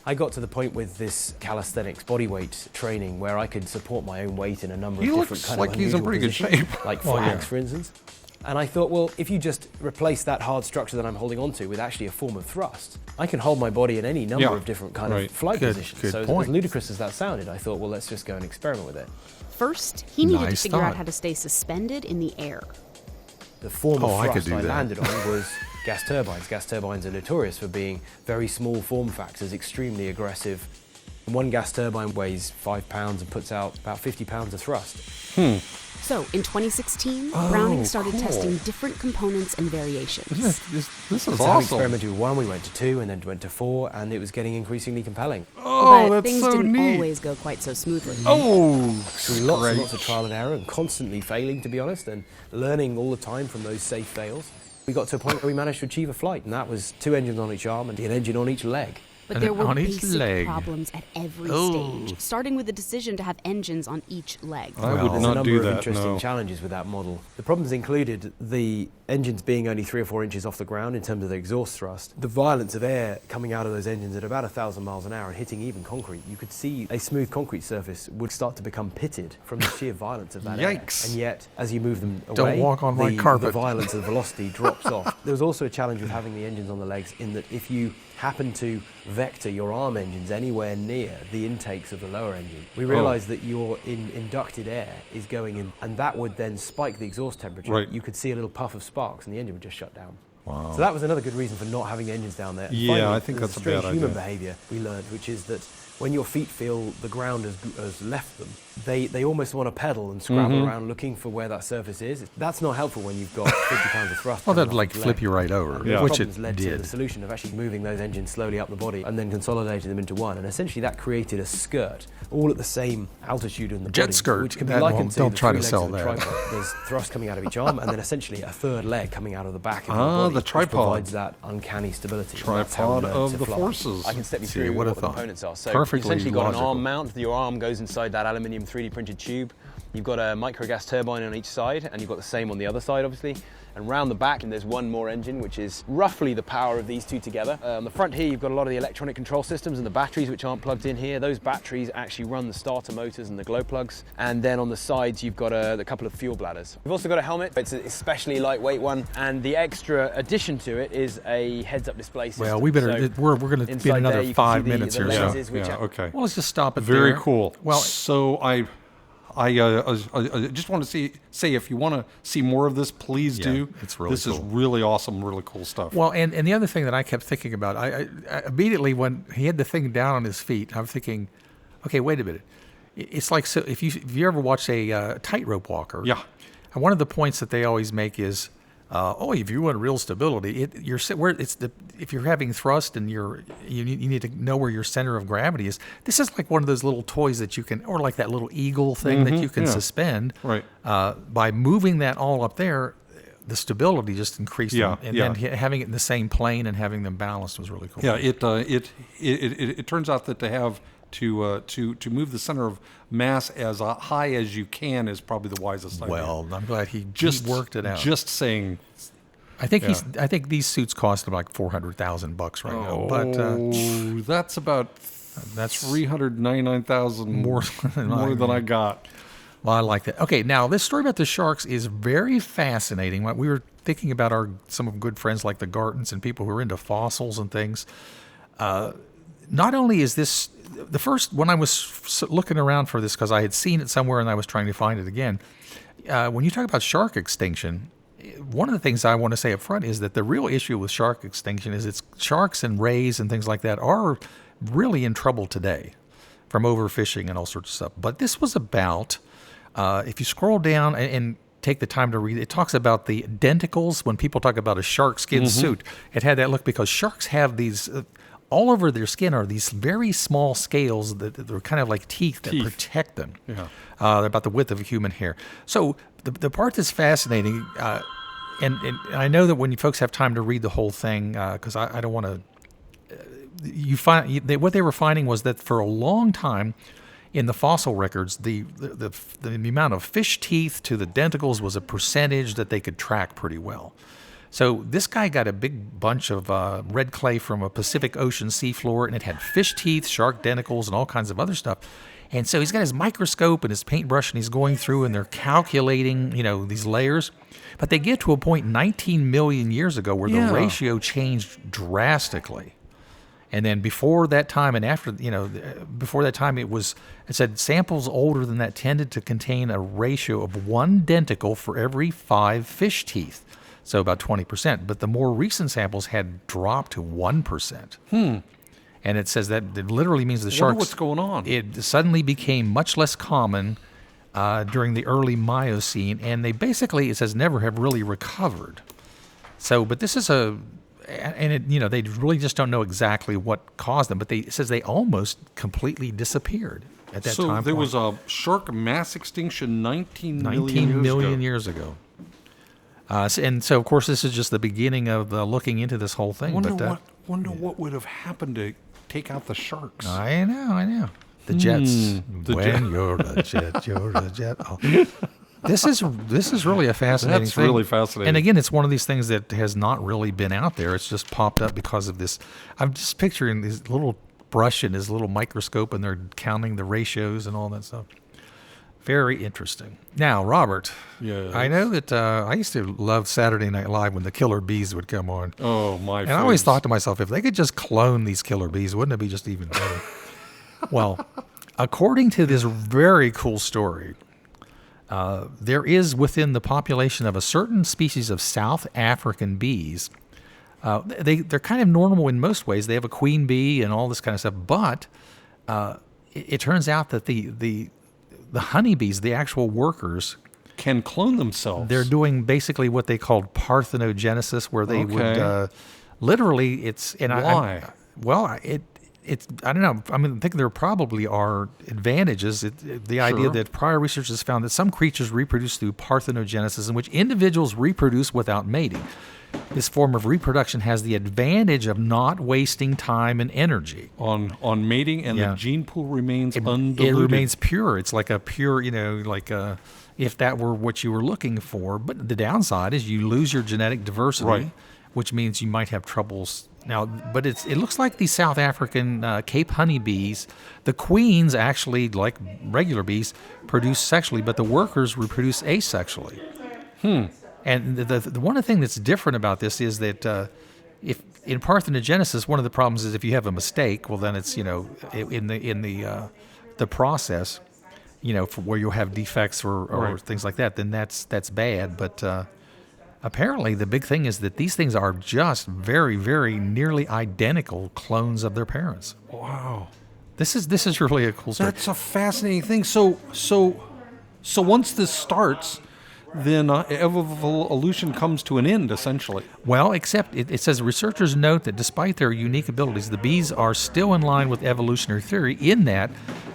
I got to the point with this calisthenics bodyweight training where I could support my own weight in a number He of looks different kind like of he's in unusual pretty good positions, shape. like Well, flags, yeah. for instance. And I thought, well, if you just replace that hard structure that I'm holding onto with actually a form of thrust, I can hold my body in any number Yeah, of different kind right. of flight Good- positions. good So point. as ludicrous as that sounded, I thought, well, let's just go and experiment with it. First, he needed Nice to figure thought. out how to stay suspended in the air. The form of Oh, I could thrust do I that. landed on was gas turbines. Gas turbines are notorious for being very small form factors, extremely aggressive. One gas turbine weighs 5 pounds and puts out about 50 pounds of thrust. So, in 2016, Browning started cool. testing different components and variations. This is So having awesome. experimented with one, we went to 2, and then went to 4, and it was getting increasingly compelling. Oh, but that's things so didn't neat. always go quite so smoothly. Oh, Through lots and lots of great. trial and error and constantly failing, to be honest, and learning all the time from those safe fails, we got to a point where we managed to achieve a flight, and that was 2 engines on each arm and an engine on each leg. But And there were on each basic leg. problems at every Oh. stage, starting with the decision to have engines on each leg. I Well, would There's not a number do of that. interesting No. challenges with that model. The problems included the engines being only 3 or 4 inches off the ground in terms of the exhaust thrust. The violence of air coming out of those engines at about 1,000 miles an hour and hitting even concrete. You could see a smooth concrete surface would start to become pitted from the sheer violence of that air. Yikes. And yet, as you move them Don't away, walk on my the carpet. violence of the velocity drops off. There was also a challenge with having the engines on the legs in that if you happen to vector your arm engines anywhere near the intakes of the lower engine, we realized that your inducted air is going in, and that would then spike the exhaust temperature. Right. You could see a little puff of sparks, and the engine would just shut down. Wow. So that was another good reason for not having engines down there. And Yeah, finally, I think there's that's a strange bad human idea. behavior we learned, which is that when your feet feel the ground has left them, they almost want to pedal and scrabble Mm-hmm. around looking for where that surface is. That's not helpful when you've got 50 pounds of thrust. Well, coming that'd off like each flip leg. you right over, Those which it problems led to did. the solution of actually moving those engines slowly up the body and then consolidating them into one. And essentially that created a skirt, all at the same altitude in the Jet body, skirt. which can be That likened won't- to don't the try 3 to legs sell of a that. tripod. There's thrust coming out of each arm and then essentially a third leg coming out of the back of Ah, your body, the which tripod. provides that uncanny stability. And that's how we Tripod learned of to the fly. forces. I can step you See, through what what a the thought. components are. So Perfectly you've essentially got logical. an arm mount. Your arm goes inside that aluminium 3D printed tube. You've got a micro gas turbine on each side, and you've got the same on the other side, obviously. And round the back, and there's one more engine, which is roughly the power of these two together. On the front here, you've got a lot of the electronic control systems and the batteries, which aren't plugged in here. Those batteries actually run the starter motors and the glow plugs. And then on the sides, you've got a couple of fuel bladders. We've also got a helmet. It's an especially lightweight one. And the extra addition to it is a heads-up display system. Well, we better. So we're going to be in inside another there, you can 5 see the minutes here. lenses, So. which Yeah, are- okay. Well, let's just stop it Very there. cool. Well, so I just want to say if you want to see more of this, please Yeah, do. it's really This is cool. really awesome, really cool stuff. well, and the other thing that I kept thinking about, I immediately when he had the thing down on his feet, I'm thinking, okay, wait a minute. It's like so if you ever watch a tightrope walker, Yeah. and one of the points that they always make is, if you want real stability, if you're having thrust and you need to know where your center of gravity is. This is like one of those little toys that you can, or like that little eagle thing that you can yeah. suspend. Right. By moving that all up there, the stability just increased. Yeah, and yeah. then having it in the same plane and having them balanced was really cool. Yeah, it turns out that to have to move the center of mass as high as you can is probably the wisest idea. Well, I'm glad he just worked it out. Just saying. I think yeah. I think these suits cost him like $400,000 right now. But That's about that's 399,000 More than more I than I mean. got. Well, I like that. Okay, now this story about the sharks is very fascinating. We were thinking about some of good friends like the Gartons and people who are into fossils and things. not only is this the first, when I was looking around for this, because I had seen it somewhere and I was trying to find it again, when you talk about shark extinction, one of the things I want to say up front is that the real issue with shark extinction is it's sharks and rays and things like that are really in trouble today from overfishing and all sorts of stuff. But this was about, if you scroll down and take the time to read it, it talks about the denticles. When people talk about a shark skin suit, it had that look because sharks have these, all over their skin are these very small scales that they're kind of like teeth that protect them. Yeah. They're about the width of a human hair. So the part that's fascinating, and I know that when you folks have time to read the whole thing, because I don't want to, what they were finding was that for a long time in the fossil records, the amount of fish teeth to the denticles was a percentage that they could track pretty well. So this guy got a big bunch of red clay from a Pacific Ocean seafloor, and it had fish teeth, shark denticles, and all kinds of other stuff. And so he's got his microscope and his paintbrush, and he's going through, and they're calculating, these layers. But they get to a point 19 million years ago where the ratio changed drastically. And then before that time and after, before that time, it said samples older than that tended to contain a ratio of 1 denticle for every 5 fish teeth. So about 20%. But the more recent samples had dropped to 1%. And it says that it literally means the sharks. What's going on? It suddenly became much less common during the early Miocene, and they basically, it says, never have really recovered. So, but this is they really just don't know exactly what caused them, but it says they almost completely disappeared at that time. So there was a shark mass extinction 19 million years ago. And so, of course, this is just the beginning of looking into this whole thing. Wonder what would have happened to take out the sharks. I know. The jets. You're a jet, you're a jet. Oh. This is really a fascinating thing. That's really fascinating. And again, it's one of these things that has not really been out there. It's just popped up because of this. I'm just picturing this little brush and his little microscope, and they're counting the ratios and all that stuff. Very interesting. Now, Robert, I know that I used to love Saturday Night Live when the killer bees would come on. Oh, my! And I always thought to myself, if they could just clone these killer bees, wouldn't it be just even better? Well, according to this very cool story, there is within the population of a certain species of South African bees. They're kind of normal in most ways. They have a queen bee and all this kind of stuff, but it turns out that the honeybees, the actual workers, can clone themselves. They're doing basically what they called parthenogenesis, where they would literally. Why? I don't know. I mean, I think there probably are advantages. The idea that prior research has found that some creatures reproduce through parthenogenesis, in which individuals reproduce without mating. This form of reproduction has the advantage of not wasting time and energy on mating, and the gene pool remains undiluted. It remains pure. It's like a pure, if that were what you were looking for. But the downside is you lose your genetic diversity, which means you might have troubles. Now, but it looks like these South African Cape honeybees, the queens actually, like regular bees, produce sexually, but the workers reproduce asexually. And the one thing that's different about this is that if in parthenogenesis, one of the problems is if you have a mistake, well then it's in the process, for where you'll have defects or things like that, then that's bad. But apparently the big thing is that these things are just very, very nearly identical clones of their parents. Wow, this is really a cool story. That's a fascinating thing. So once this starts, then evolution comes to an end, essentially. Well, except it says researchers note that despite their unique abilities, the bees are still in line with evolutionary theory in that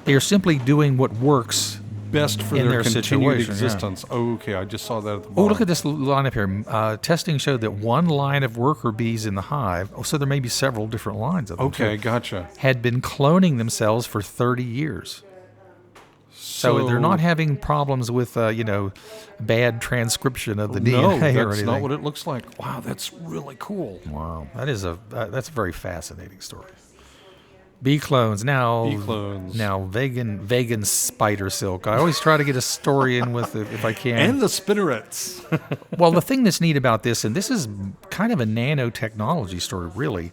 they are simply doing what works best for in their continued situation, existence. Yeah. Okay, I just saw that at the bottom. Oh, look at this line up here. Testing showed that one line of worker bees in the hive, so there may be several different lines of them. Okay, gotcha. Had been cloning themselves for 30 years. So they're not having problems with, bad transcription of the DNA or anything. No, that's not what it looks like. Wow, that's really cool. Wow, that's a very fascinating story. Bee clones. Now, vegan spider silk. I always try to get a story in with it if I can. And the spinnerets. Well, the thing that's neat about this, and this is kind of a nanotechnology story, really.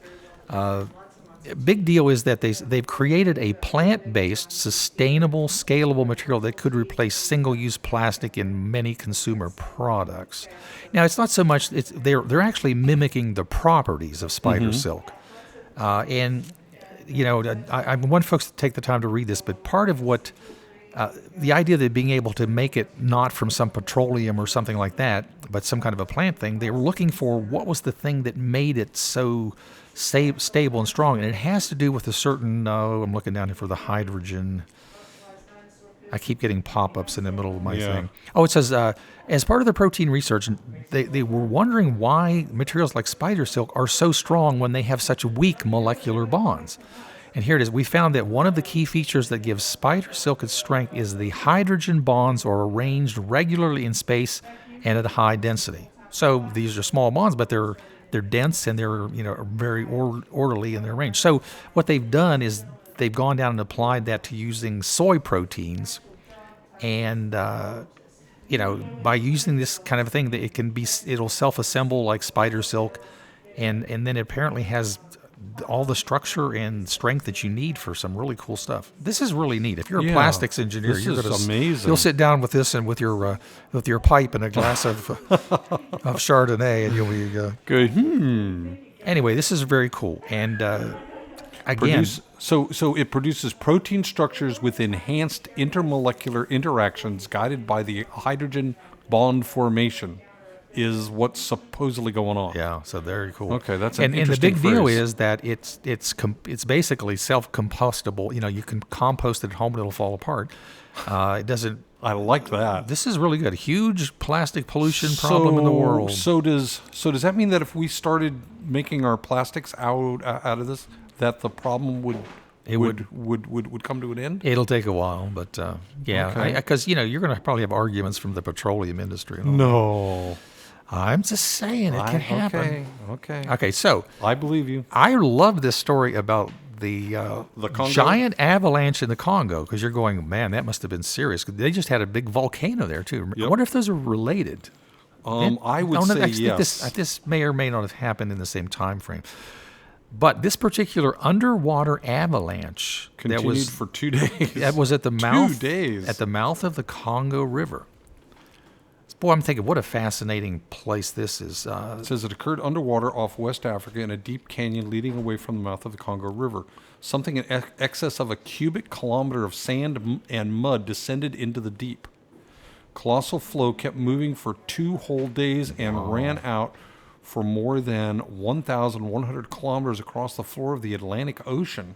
big deal is that they've created a plant-based, sustainable, scalable material that could replace single-use plastic in many consumer products. Now, it's not so much they're actually mimicking the properties of spider silk, and I want folks to take the time to read this. But part of what the idea that being able to make it not from some petroleum or something like that, but some kind of a plant thing, they were looking for what was the thing that made it so stable and strong, and it has to do with a certain. I'm looking down here for the hydrogen. I keep getting pop-ups in the middle of my thing. Oh, it says as part of the protein research, they were wondering why materials like spider silk are so strong when they have such weak molecular bonds. And here it is. We found that one of the key features that gives spider silk its strength is the hydrogen bonds are arranged regularly in space and at a high density. So these are small bonds, but they're dense and they're very orderly in their range. So what they've done is they've gone down and applied that to using soy proteins, and by using this kind of thing, that it'll self-assemble like spider silk, and then it apparently has all the structure and strength that you need for some really cool stuff. This is really neat. If you're a plastics engineer, amazing. You'll sit down with this and with your pipe and a glass of Chardonnay, and you'll be good. Anyway, this is very cool. And again, so it produces protein structures with enhanced intermolecular interactions guided by the hydrogen bond formation. Is what's supposedly going on. Yeah, so very cool. Okay, that's an and interesting the big deal phrase. is that it's basically self-compostable. You can compost it at home and it'll fall apart. It doesn't. I like that. This is really good. Huge plastic pollution problem in the world. So does that mean that if we started making our plastics out of this, that the problem would come to an end? It'll take a while, but Okay. because you're going to probably have arguments from the petroleum industry. And all No. that. I'm just saying it can happen. Okay. So I believe you. I love this story about the Congo? giant avalanche in the Congo, because you're going, man, that must have been serious. 'Cause they just had a big volcano there too. Yep. I wonder if those are related. I would say I think yes. this may or may not have happened in the same time frame. But this particular underwater avalanche Continued for 2 days. that was at the mouth 2 days. at the mouth of the Congo River. Boy, I'm thinking, what a fascinating place this is. It says it occurred underwater off West Africa in a deep canyon leading away from the mouth of the Congo River. Something in excess of a cubic kilometer of sand and mud descended into the deep. Colossal flow kept moving for 2 whole days and ran out for more than 1,100 kilometers across the floor of the Atlantic Ocean.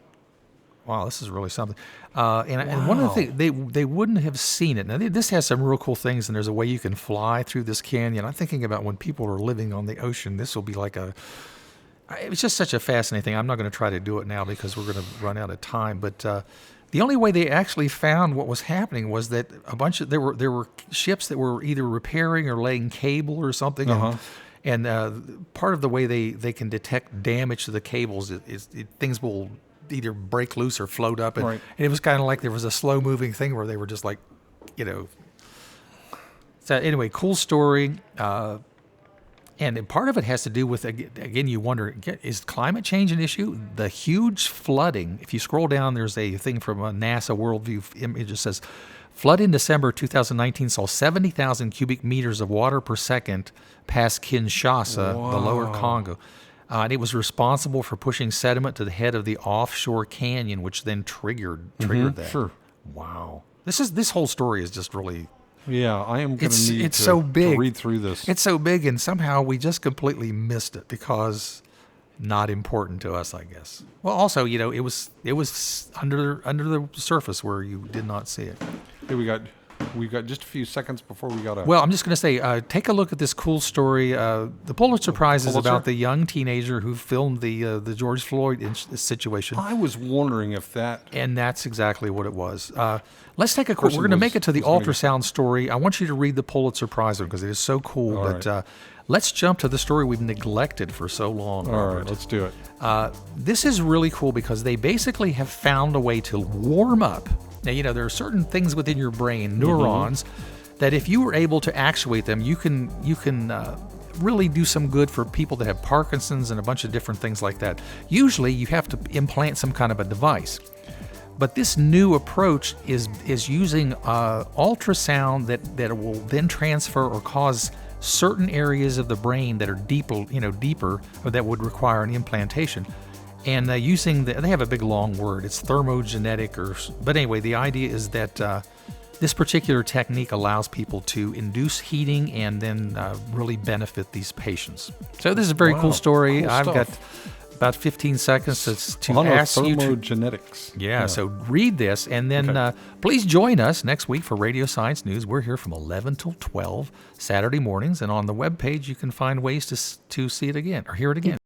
Wow, this is really something. And one of the things, they wouldn't have seen it. Now, this has some real cool things, and there's a way you can fly through this canyon. I'm thinking about when people are living on the ocean, this will be like it's just such a fascinating thing. I'm not going to try to do it now because we're going to run out of time. But the only way they actually found what was happening was that there were ships that were either repairing or laying cable or something. And part of the way they can detect damage to the cables is things will either break loose or float up. And it was kind of like there was a slow-moving thing where they were just like, So anyway, cool story. And part of it has to do with, again, you wonder, is climate change an issue? The huge flooding. If you scroll down, there's a thing from a NASA Worldview image that says, flood in December 2019 saw 70,000 cubic meters of water per second pass Kinshasa, the lower Congo. And it was responsible for pushing sediment to the head of the offshore canyon, which then triggered that. Sure. Wow. This whole story is just really... Yeah, I am going to need so big. to read through this. It's so big, and somehow we just completely missed it because not important to us, I guess. Well, also, it was under the surface where you did not see it. Here we've got just a few seconds before we got to... Well, I'm just going to say, take a look at this cool story. The Pulitzer Prize is about the young teenager who filmed the George Floyd situation. I was wondering if that... And that's exactly what it was. Let's take a quick... We're going to make it to the ultrasound story. I want you to read the Pulitzer Prize one because it is so cool. Let's jump to the story we've neglected for so long. All right, let's do it. This is really cool because they basically have found a way to warm up. Now, there are certain things within your brain, neurons, that if you were able to actuate them, you can really do some good for people that have Parkinson's and a bunch of different things like that. Usually you have to implant some kind of a device. But this new approach is using ultrasound that will then transfer or cause certain areas of the brain that are deeper, or that would require an implantation. And they have a big long word. It's thermogenetic, but anyway, the idea is that this particular technique allows people to induce heating and then really benefit these patients. So this is a very cool story. Cool I've stuff. got about 15 seconds to ask you to. Thermogenetics. Yeah, so read this, and then please join us next week for Radio Science News. We're here from 11 till 12 Saturday mornings, and on the webpage you can find ways to see it again or hear it again.